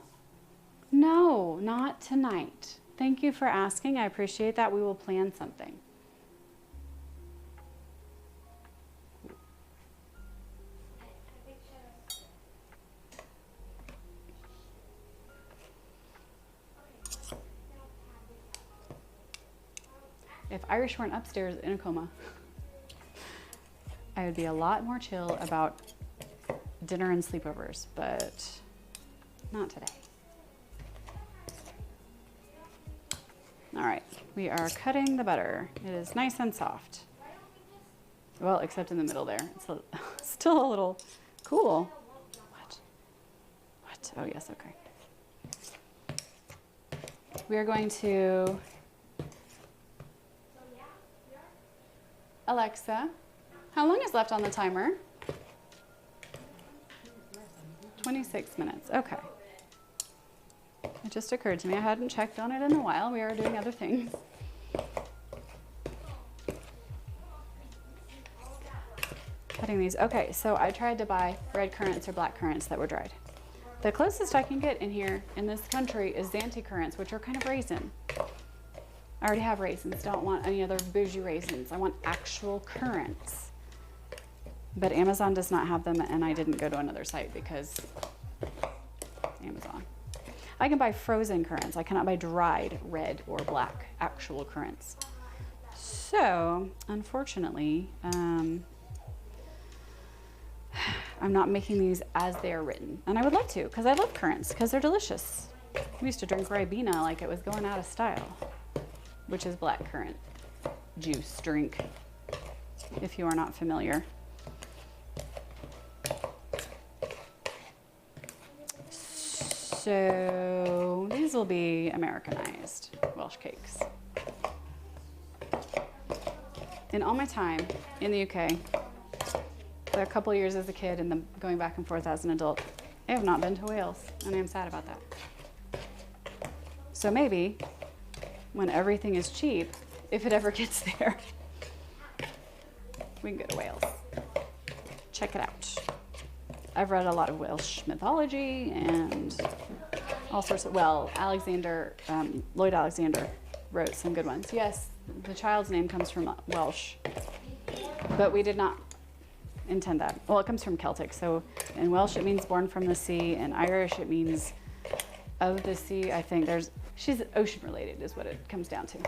no, not tonight. Thank you for asking. I appreciate that. We will plan something. If Irish weren't upstairs in a coma, I would be a lot more chill about dinner and sleepovers, but not today. All right, we are cutting the butter. It is nice and soft. Well, except in the middle there. It's still a little cool. What? What? Oh, yes, okay. We are going to... Alexa, how long is left on the timer? 26 minutes, okay. It just occurred to me, I hadn't checked on it in a while. We are doing other things. Cutting these, okay, so I tried to buy red currants or black currants that were dried. The closest I can get in here, in this country, is Xanthi currants, which are kind of raisin. I already have raisins, don't want any other bougie raisins. I want actual currants. But Amazon does not have them, and I didn't go to another site because Amazon. I can buy frozen currants. I cannot buy dried red or black actual currants. So, unfortunately, I'm not making these as they are written. And I would like to, because I love currants, because they're delicious. We used to drink Ribena like it was going out of style, which is black currant juice drink, if you are not familiar. So these will be Americanized Welsh cakes. In all my time in the UK, for a couple years as a kid and then going back and forth as an adult, I have not been to Wales, and I am sad about that. So maybe when everything is cheap, if it ever gets there, we can go to Wales. Check it out. I've read a lot of Welsh mythology and all sorts of, well, Lloyd Alexander wrote some good ones. Yes, the child's name comes from Welsh, but we did not intend that. Well, it comes from Celtic, so in Welsh it means born from the sea, in Irish it means of the sea. I think she's ocean related is what it comes down to.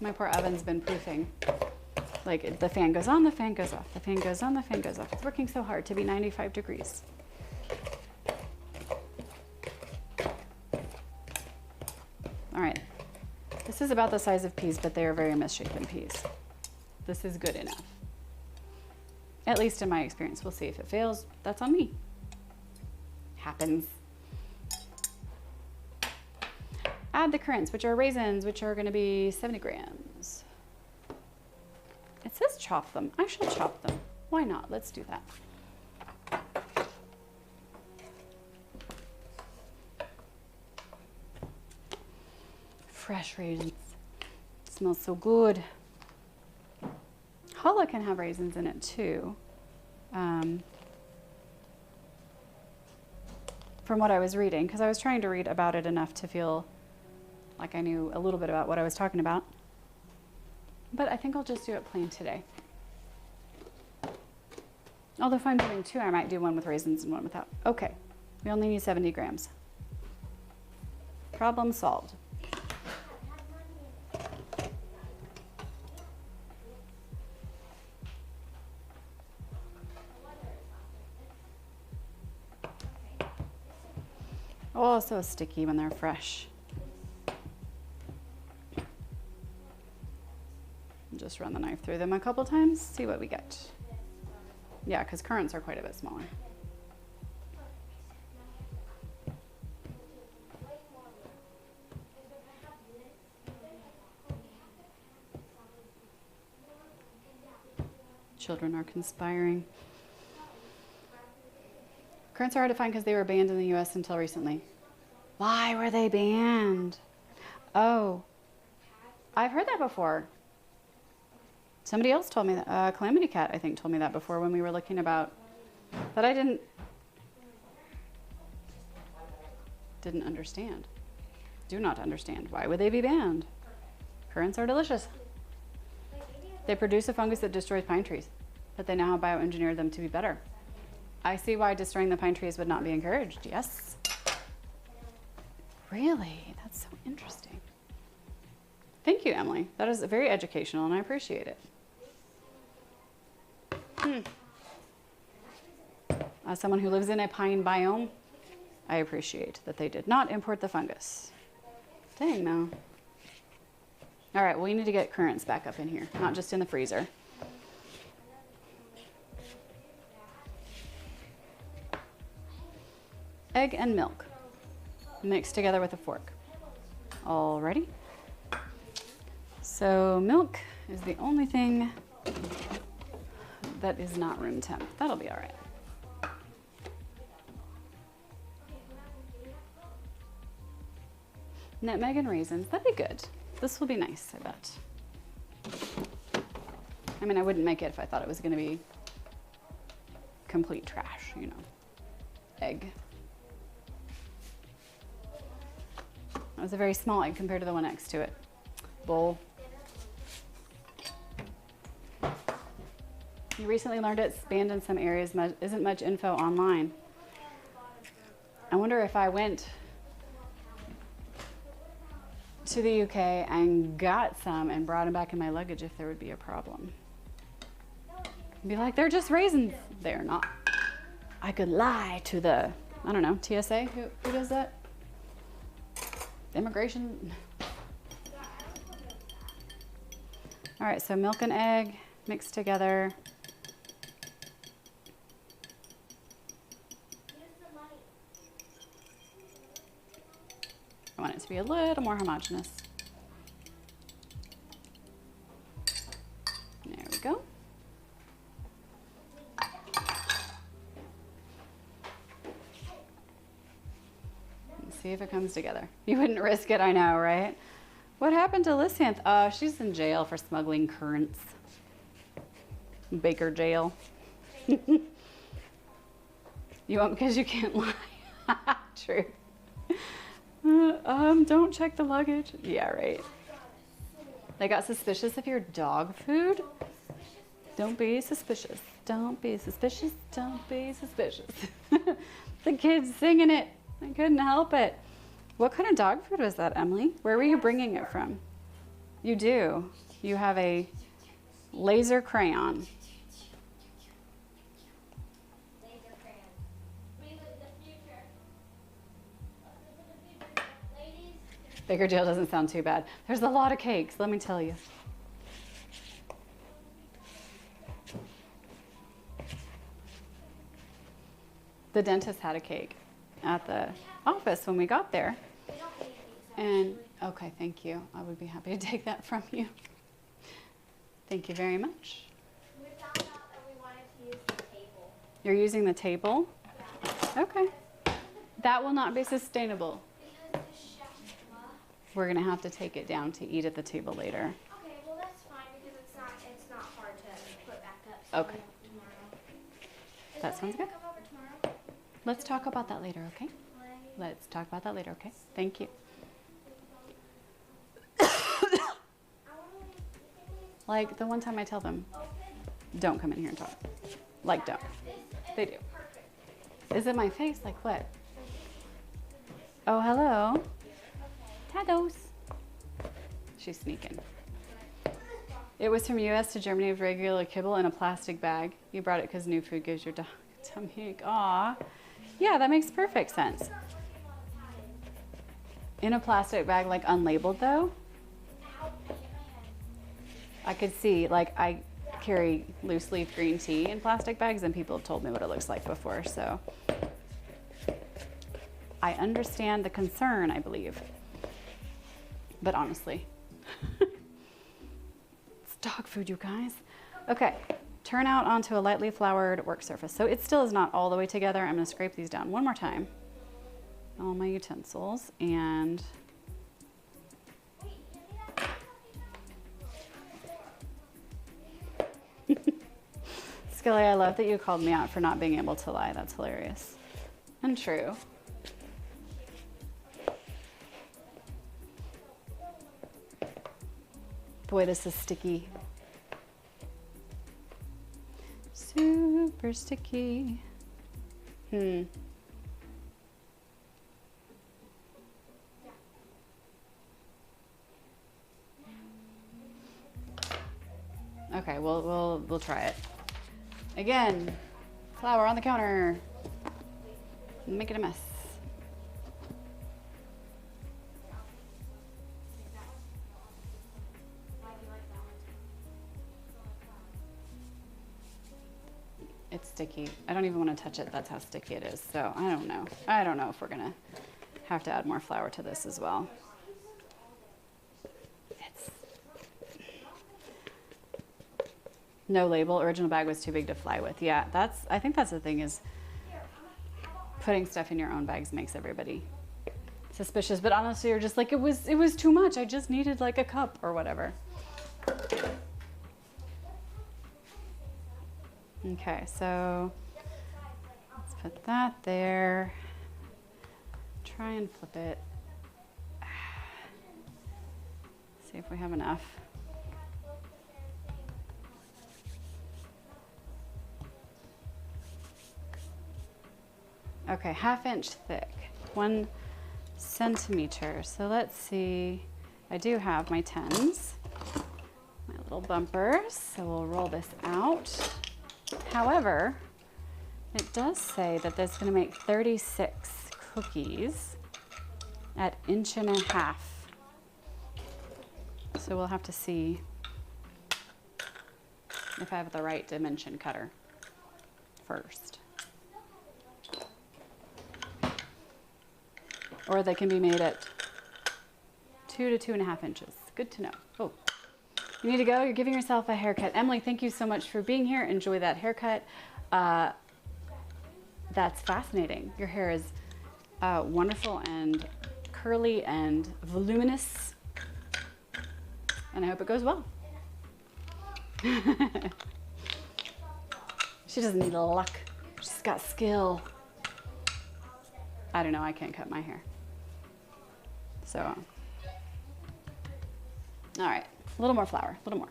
My poor oven's been proofing. Like, the fan goes on, the fan goes off, the fan goes on, the fan goes off. It's working so hard to be 95 degrees. All right. This is about the size of peas, but they are very misshapen peas. This is good enough. At least in my experience. We'll see if it fails. That's on me. Happens. Add the currants, which are raisins, which are going to be 70 grams. It says chop them. I shall chop them. Why not? Let's do that. Fresh raisins. It smells so good. Challah can have raisins in it too. From what I was reading, because I was trying to read about it enough to feel like I knew a little bit about what I was talking about. But I think I'll just do it plain today. Although if I'm doing two, I might do one with raisins and one without. Okay, we only need 70 grams. Problem solved. Oh, so sticky when they're fresh. Just run the knife through them a couple times, see what we get. Yeah, because currants are quite a bit smaller. Children are conspiring. Currants are hard to find because they were banned in the US until recently. Why were they banned? Oh, I've heard that before. Somebody else told me that. Calamity Cat, I think, told me that before when we were looking about. But I didn't understand. Do not understand. Why would they be banned? Currants are delicious. They produce a fungus that destroys pine trees, but they now have bioengineered them to be better. I see why destroying the pine trees would not be encouraged. Yes. Really? That's so interesting. Thank you, Emily. That is very educational, and I appreciate it. As someone who lives in a pine biome, I appreciate that they did not import the fungus. Dang, no. All right, well, we need to get currants back up in here, not just in the freezer. Egg and milk mixed together with a fork. Alrighty. So milk is the only thing that is not room temp. That'll be all right. Nutmeg and raisins, that'd be good. This will be nice, I bet. I mean, I wouldn't make it if I thought it was gonna be complete trash, you know. Egg. That was a very small egg compared to the one next to it. Bowl. You recently learned it's banned in some areas, isn't much info online. I wonder if I went to the UK and got some and brought them back in my luggage if there would be a problem. Be like, they're just raisins. They're not. I could lie to the, I don't know, TSA? Who does that? Immigration? All right, so milk and egg mixed together. I want it to be a little more homogeneous. There we go. Let's see if it comes together. You wouldn't risk it, I know, right? What happened to Lysanth? She's in jail for smuggling currants. Baker jail. You want because you can't lie. True. Don't check the luggage. Yeah, right. They got suspicious of your dog food? Don't be suspicious. Don't be suspicious. Don't be suspicious. The kid's singing it. I couldn't help it. What kind of dog food was that, Emily? Where were you bringing it from? You do. You have a laser crayon. Baker jail doesn't sound too bad. There's a lot of cakes, let me tell you. The dentist had a cake at the office when we got there. And, okay, thank you. I would be happy to take that from you. Thank you very much. We found out that we wanted to use the table. You're using the table? Yeah. Okay. That will not be sustainable. Because the chef, We're gonna have to take it down to eat at the table later. okay, well that's fine because it's not hard to put back up. So Okay. tomorrow. Is That it sounds okay to good. come over tomorrow? Let's talk about that later, okay? Like, Let's talk about that later, okay? Thank you. I wanna leave. Like the one time I tell them, don't come in here and talk. Like don't. They do. Is it my face? Like what? Oh, hello. Tados. She's sneaking. It was from US to Germany with regular kibble in a plastic bag. You brought it because new food gives your dog a tummy ache. Aw. Yeah, that makes perfect sense. in a plastic bag, like unlabeled though. I could see, like, I carry loose leaf green tea in plastic bags and people have told me what it looks like before, so I understand the concern, I believe. But honestly, it's dog food, you guys. Okay, turn out onto a lightly floured work surface. So it still is not all the way together. I'm gonna scrape these down one more time. All my utensils and Skilly, I love that you called me out for not being able to lie. That's hilarious and true. Boy, this is sticky. Super sticky. Okay, we'll try it. Again, flour on the counter. Make it a mess. It's sticky. I don't even want to touch it. That's how sticky it is. So I don't know. I don't know if we're gonna have to add more flour to this as well. It's no label. Original bag was too big to fly with. Yeah, I think that's the thing, is putting stuff in your own bags makes everybody suspicious. But honestly, you're just like, it was too much. I just needed like a cup or whatever. Okay, so let's put that there. Try and flip it. See if we have enough. Okay, 1/2 inch thick, 1 centimeter. So let's see, I do have my 10s, my little bumpers. So we'll roll this out. However, it does say that that's going to make 36 cookies at 1.5 inches. So we'll have to see if I have the right dimension cutter first. Or they can be made at 2 to 2.5 inches. Good to know. Oh. You need to go. You're giving yourself a haircut. Emily, thank you so much for being here. Enjoy that haircut. That's fascinating. Your hair is wonderful and curly and voluminous. And I hope it goes well. She doesn't need luck. She's got skill. I don't know. I can't cut my hair. So, all right. A little more flour, a little more.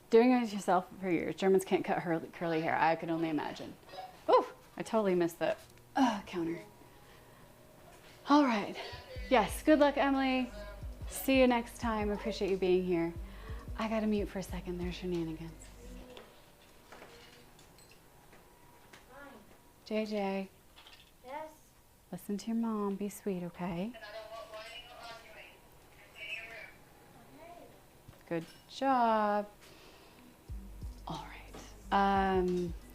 Doing it yourself for years. Germans can't cut her curly hair. I can only imagine. Oh, I totally missed the counter. All right. Yes, good luck, Emily. See you next time. Appreciate you being here. I gotta mute for a second. There's shenanigans. JJ. Yes. Listen to your mom. Be sweet, okay? Good job. All right.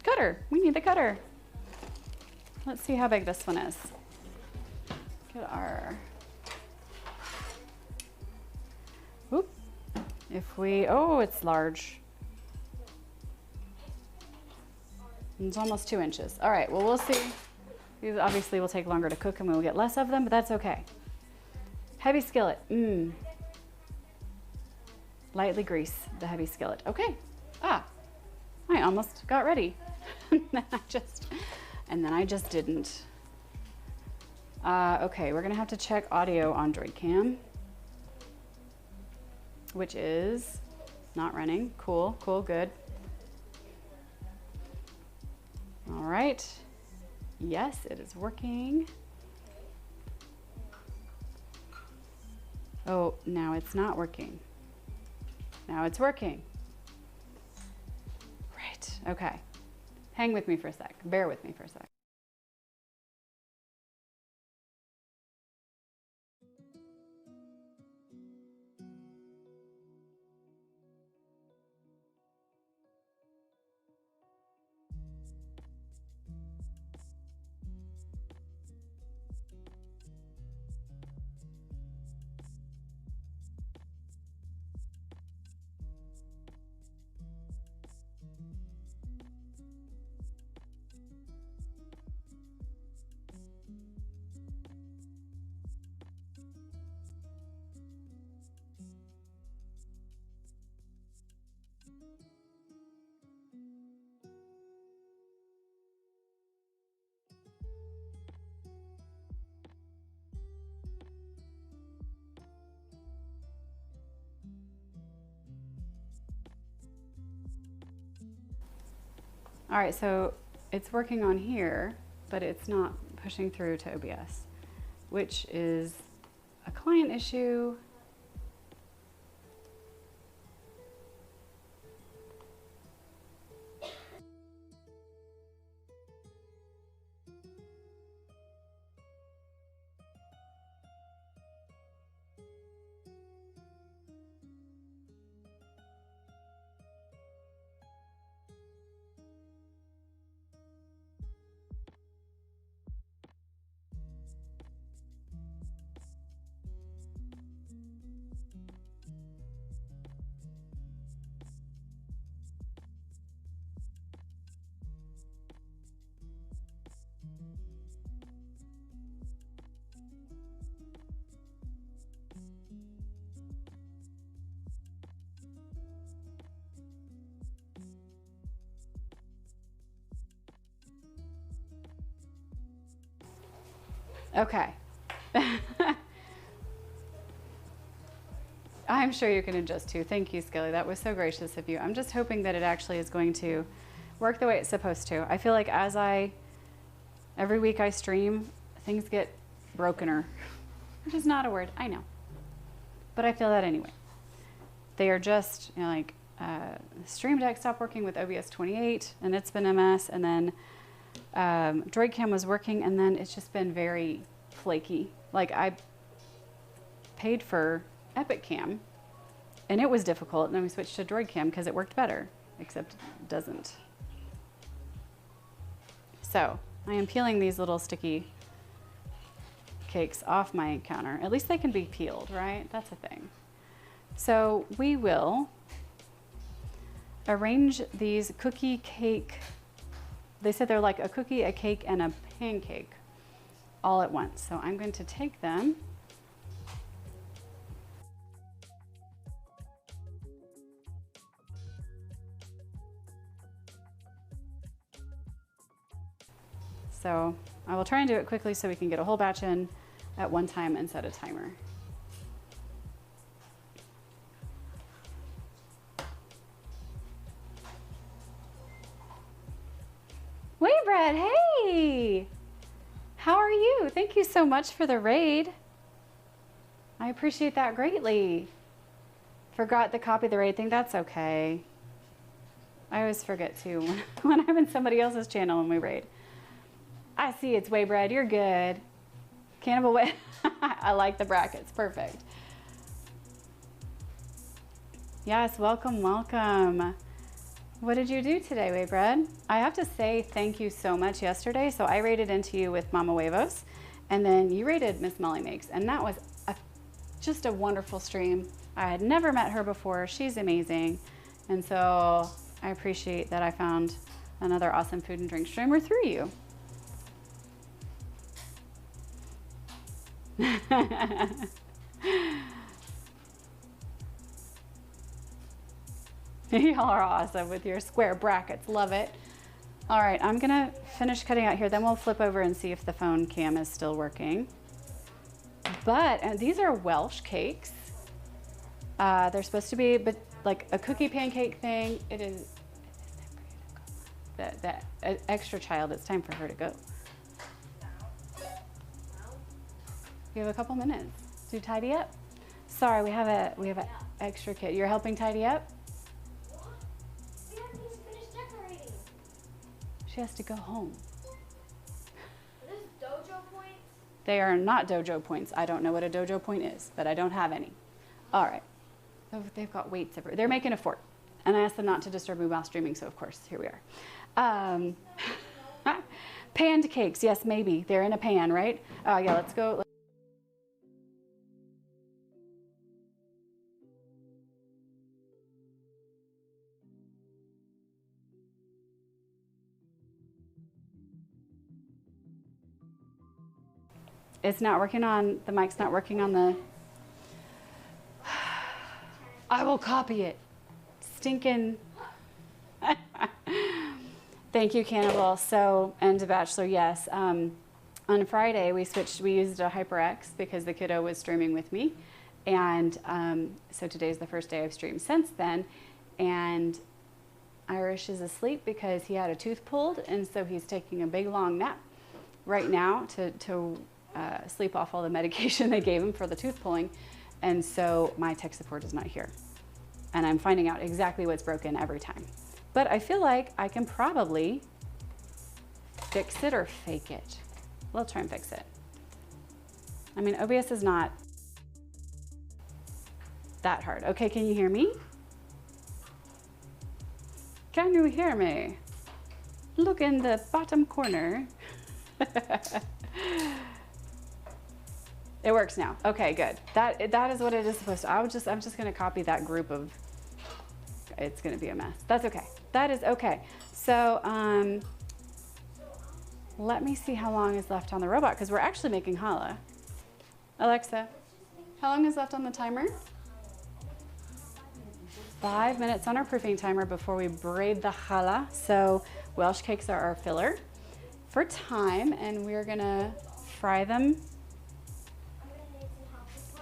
Cutter. We need the cutter. Let's see how big this one is. Get our. Whoop. If we. Oh, it's large. It's almost 2 inches. All right. Well, we'll see. These obviously will take longer to cook and we'll get less of them, but that's okay. Heavy skillet. Lightly grease the heavy skillet. Okay. Ah, I almost got ready. and then I just didn't. Okay, we're gonna have to check audio on Droid Cam, which is not running. Cool, cool, good. All right. Yes, it is working. Oh, now it's not working. Now it's working. Right, okay. Hang with me for a sec. Bear with me for a sec. All right, so it's working on here, but it's not pushing through to OBS, which is a client issue. Okay. I'm sure you can adjust too. Thank you, Skilly. That was so gracious of you. I'm just hoping that it actually is going to work the way it's supposed to. I feel like every week I stream, things get brokener, which is not a word, I know. But I feel that anyway. They are just, like, Stream Deck stopped working with OBS 28, and it's been a mess, and then Droid Cam was working, and then it's just been very flaky. Like, I paid for Epic Cam, and it was difficult, and then we switched to Droid Cam because it worked better, except it doesn't. So I am peeling these little sticky cakes off my counter. At least they can be peeled, right? That's a thing. So we will arrange these cookie cake. They said they're like a cookie, a cake, and a pancake all at once. So I'm going to take them. So I will try and do it quickly so we can get a whole batch in at one time and set a timer. Waybread, hey! How are you? Thank you so much for the raid. I appreciate that greatly. Forgot to copy the raid thing, that's okay. I always forget too when I'm in somebody else's channel and we raid. I see it's Waybread, you're good. Cannibal Way, I like the brackets, perfect. Yes, welcome, welcome. What did you do today, Waybread? I have to say thank you so much yesterday. So I raided into you with Mama Huevos, and then you raided Miss Molly Makes, and that was just a wonderful stream. I had never met her before. She's amazing. And so I appreciate that I found another awesome food and drink streamer through you. Y'all are awesome with your square brackets. Love it. All right, I'm gonna finish cutting out here. Then we'll flip over and see if the phone cam is still working. But these are Welsh cakes. They're supposed to be like a cookie pancake thing. It is that extra child, it's time for her to go. We have a couple minutes to tidy up. Sorry, we have an extra kid. You're helping tidy up? What? We haven't even finished decorating. She has to go home. Are those dojo points? They are not dojo points. I don't know what a dojo point is, but I don't have any. All right. Oh, they've got weights everywhere. They're making a fort. And I asked them not to disturb me while streaming, so of course, here we are. Panned cakes, yes, maybe. They're in a pan, right? Yeah, let's go. It's not working on, the mic's not working on the, I will copy it. Stinking. Thank you, Cannibal. So, and Bachelor, yes. On Friday, we used a HyperX because the kiddo was streaming with me. And so today's the first day I've streamed since then. And Irish is asleep because he had a tooth pulled. And so he's taking a big long nap right now to sleep off all the medication they gave him for the tooth pulling. And so my tech support is not here. And I'm finding out exactly what's broken every time. But I feel like I can probably fix it or fake it. We'll try and fix it. I mean, OBS is not that hard. Okay, can you hear me? Can you hear me? Look in the bottom corner. It works now. Okay, good. That is what it is supposed to. I'm just gonna copy that group of, it's gonna be a mess. That's okay. That is okay. So let me see how long is left on the robot, because we're actually making challah. Alexa, how long is left on the timer? 5 minutes on our proofing timer before we braid the challah. So Welsh cakes are our filler for time, and we're gonna fry them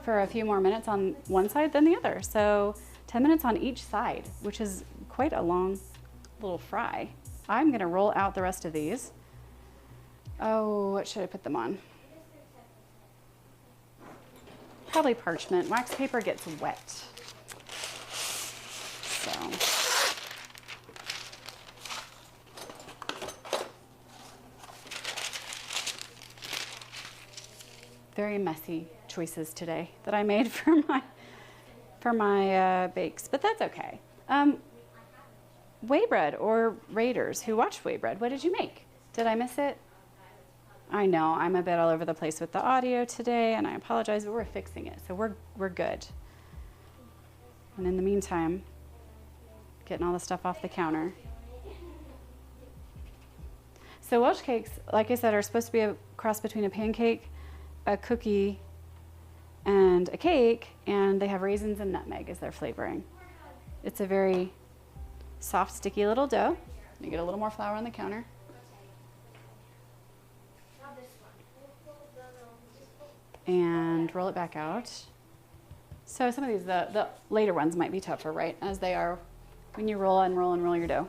for a few more minutes on one side than the other. So 10 minutes on each side, which is quite a long little fry. I'm gonna roll out the rest of these. Oh, what should I put them on? Probably parchment. Wax paper gets wet. So. Very messy choices today that I made for my bakes, but that's okay. Waybread or Raiders, who watched Waybread, what did you make? Did I miss it? I know I'm a bit all over the place with the audio today, and I apologize, but we're fixing it, so we're good. And in the meantime, getting all the stuff off the counter. So Welsh cakes, like I said, are supposed to be a cross between a pancake, a cookie, and a cake, and they have raisins and nutmeg as their flavoring. It's a very soft, sticky little dough. You get a little more flour on the counter. And roll it back out. So some of these, the later ones might be tougher, right? As they are when you roll and roll and roll your dough.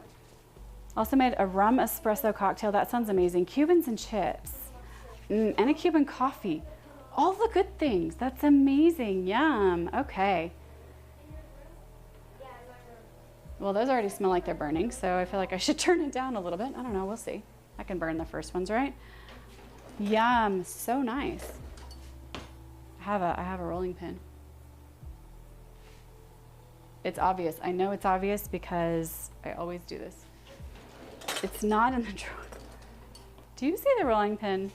Also made a rum espresso cocktail. That sounds amazing. Cubans and chips. And a Cuban coffee. All the good things. That's amazing. Yum. Okay. Well, those already smell like they're burning, so I feel like I should turn it down a little bit. I don't know. We'll see. I can burn the first ones, right? Yum. So nice. I have a rolling pin. It's obvious. I know it's obvious because I always do this. It's not in the drawer. Do you see the rolling pin?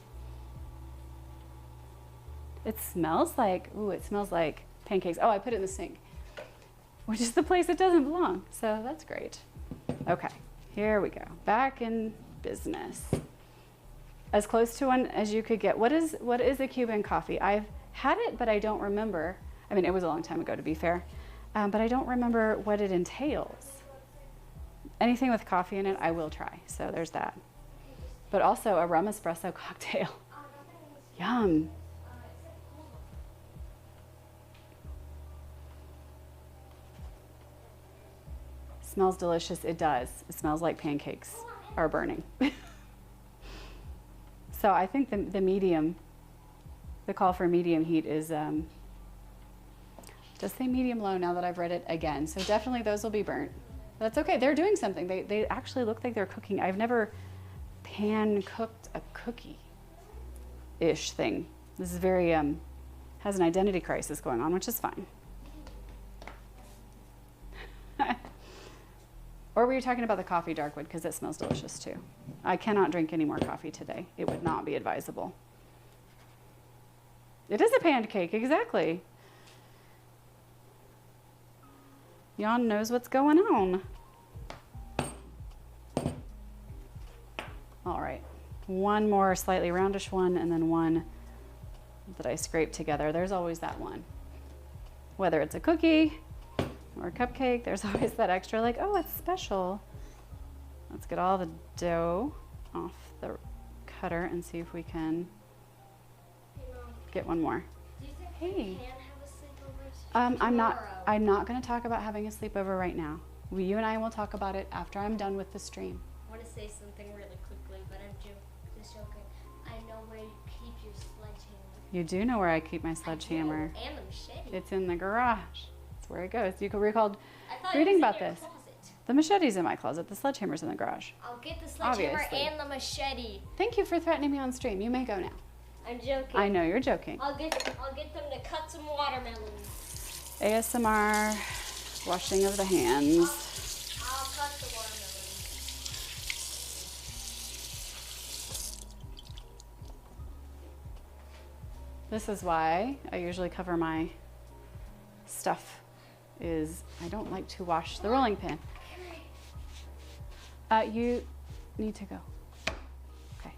It smells like, ooh, it smells like pancakes. Oh, I put it in the sink, which is the place it doesn't belong. So that's great. Okay, here we go. Back in business. As close to one as you could get. What is a Cuban coffee? I've had it, but I don't remember. I mean, it was a long time ago, to be fair, but I don't remember what it entails. anything with coffee in it, I will try. So there's that. But also a rum espresso cocktail. Yum. Smells delicious. It does. It smells like pancakes are burning. So I think the medium, the call for medium heat is, does say medium low now that I've read it again. So definitely those will be burnt. But that's okay. They're doing something. They actually look like they're cooking. I've never pan cooked a cookie-ish thing. This is very, has an identity crisis going on, which is fine. Or were you talking about the coffee, Darkwood? Because it smells delicious too. I cannot drink any more coffee today. It would not be advisable. It is a pancake, exactly. Jan knows what's going on. All right, one more slightly roundish one, and then one that I scraped together. There's always that one. Whether it's a cookie or a cupcake, there's always that extra, like, oh, it's special. Let's get all the dough off the cutter and see if we can get one more. Do you think Hey. we can have a sleepover I'm not going to talk about having a sleepover right now. You and I will talk about it after I'm done with the stream. I want to say something really quickly, but I'm just joking. I know where you keep your sledgehammer. You do know where I keep my sledgehammer. I do, and the machete. It's in the garage. That's where it goes. You recalled I thought reading it was about in your this. closet. The machete's in my closet. The sledgehammer's in the garage. I'll get the sledgehammer Obviously. and the machete. Thank you for threatening me on stream. You may go now. I'm joking. I know you're joking. I'll get them to cut some watermelons. ASMR, washing of the hands. I'll cut the watermelons. This is why I usually cover my stuff, is I don't like to wash the rolling pin. You need to go. Okay.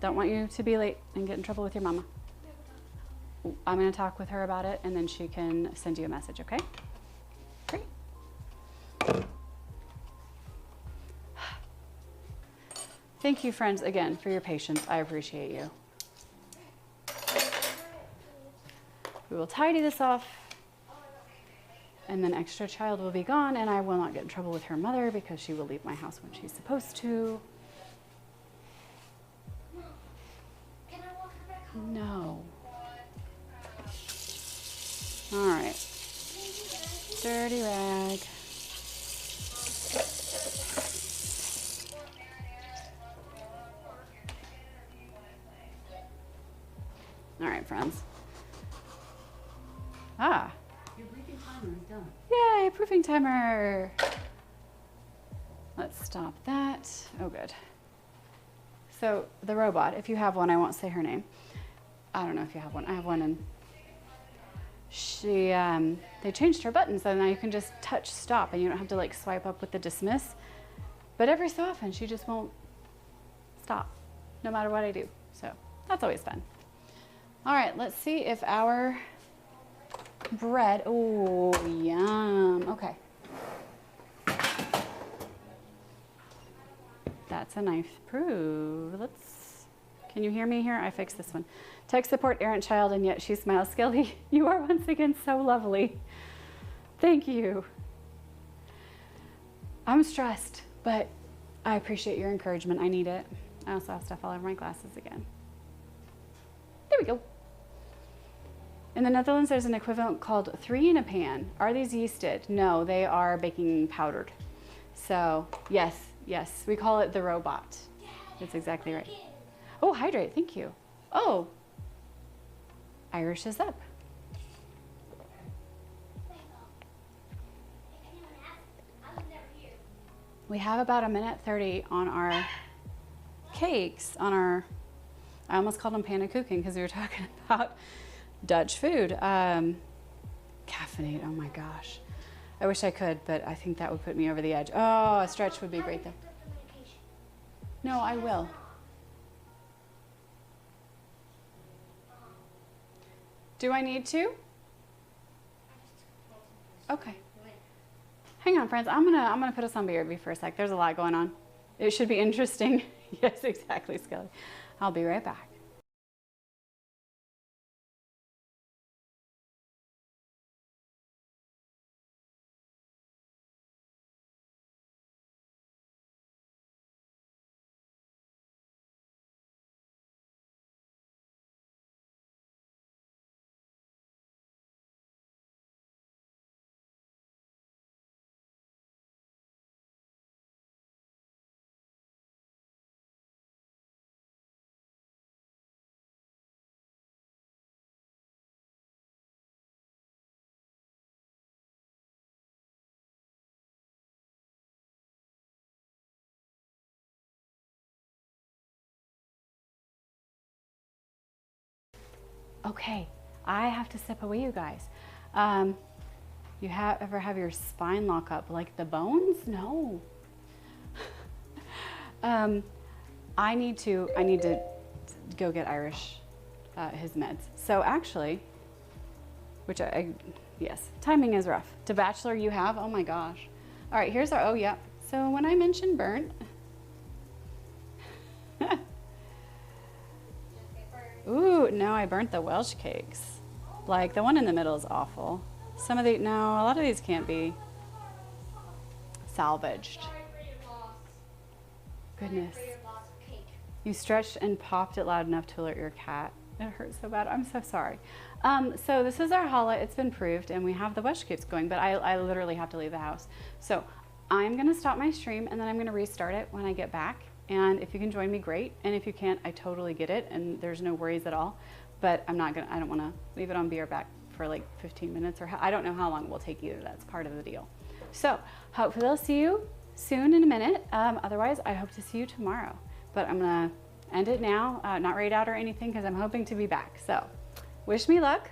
Don't want you to be late and get in trouble with your mama. I'm going to talk with her about it, and then she can send you a message, okay? Great. Thank you, friends, again, for your patience. I appreciate you. We will tidy this off, and then extra child will be gone, and I will not get in trouble with her mother because she will leave my house when she's supposed to. Can I walk her back home? No. All right. Dirty rag. All right, friends. Ah. Your briefing timer is done. Yay, proofing timer. Let's stop that. Oh, good. So the robot, if you have one, I won't say her name. I don't know if you have one. I have one, and she, they changed her buttons, so now you can just touch stop, and you don't have to like swipe up with the dismiss. But every so often, she just won't stop, no matter what I do. So that's always fun. All right, let's see if our bread, oh, yum, okay. That's a knife proof. Can you hear me here? I fixed this one. Tech support, errant child, and yet she smiles. Skelly, you are once again so lovely. Thank you. I'm stressed, but I appreciate your encouragement. I need it. I also have stuff all over my glasses again. There we go. In the Netherlands, there's an equivalent called 3 in a pan. Are these yeasted? No, they are baking powdered. So yes, we call it the robot. That's exactly right. Oh, hydrate, thank you. Oh, Irish is up. We have about 1:30 on our cakes, I almost called them pannenkoeken because we were talking about Dutch food. Caffeinate, oh my gosh. I wish I could, but I think that would put me over the edge. Oh, a stretch would be great though. No, I will. Do I need to? Okay. Hang on, friends. I'm gonna put us on BRB for a sec. There's a lot going on. It should be interesting. Yes, exactly, Skelly. I'll be right back. Okay, I have to step away, you guys. You ever have your spine lock up like the bones? No. I need to go get Irish his meds. So actually, yes, timing is rough. To Bachelor you have, oh my gosh. All right, here's our, oh yeah. So when I mentioned burnt, ooh, no, I burnt the Welsh cakes. Like the one in the middle is awful. Some of the, no, a lot of these can't be salvaged. Goodness. You stretched and popped it loud enough to alert your cat. It hurts so bad. I'm so sorry. So this is our challah. It's been proved, and we have the Welsh cakes going, but I literally have to leave the house. So I'm gonna stop my stream, and then I'm gonna restart it when I get back. And if you can join me, great. And if you can't, I totally get it, and there's no worries at all. But I don't wanna leave it on Be Right Back for like 15 minutes, or I don't know how long it will take either. That's part of the deal. So hopefully I'll see you soon in a minute. Otherwise, I hope to see you tomorrow. But I'm gonna end it now, not rate out or anything, because I'm hoping to be back. So wish me luck.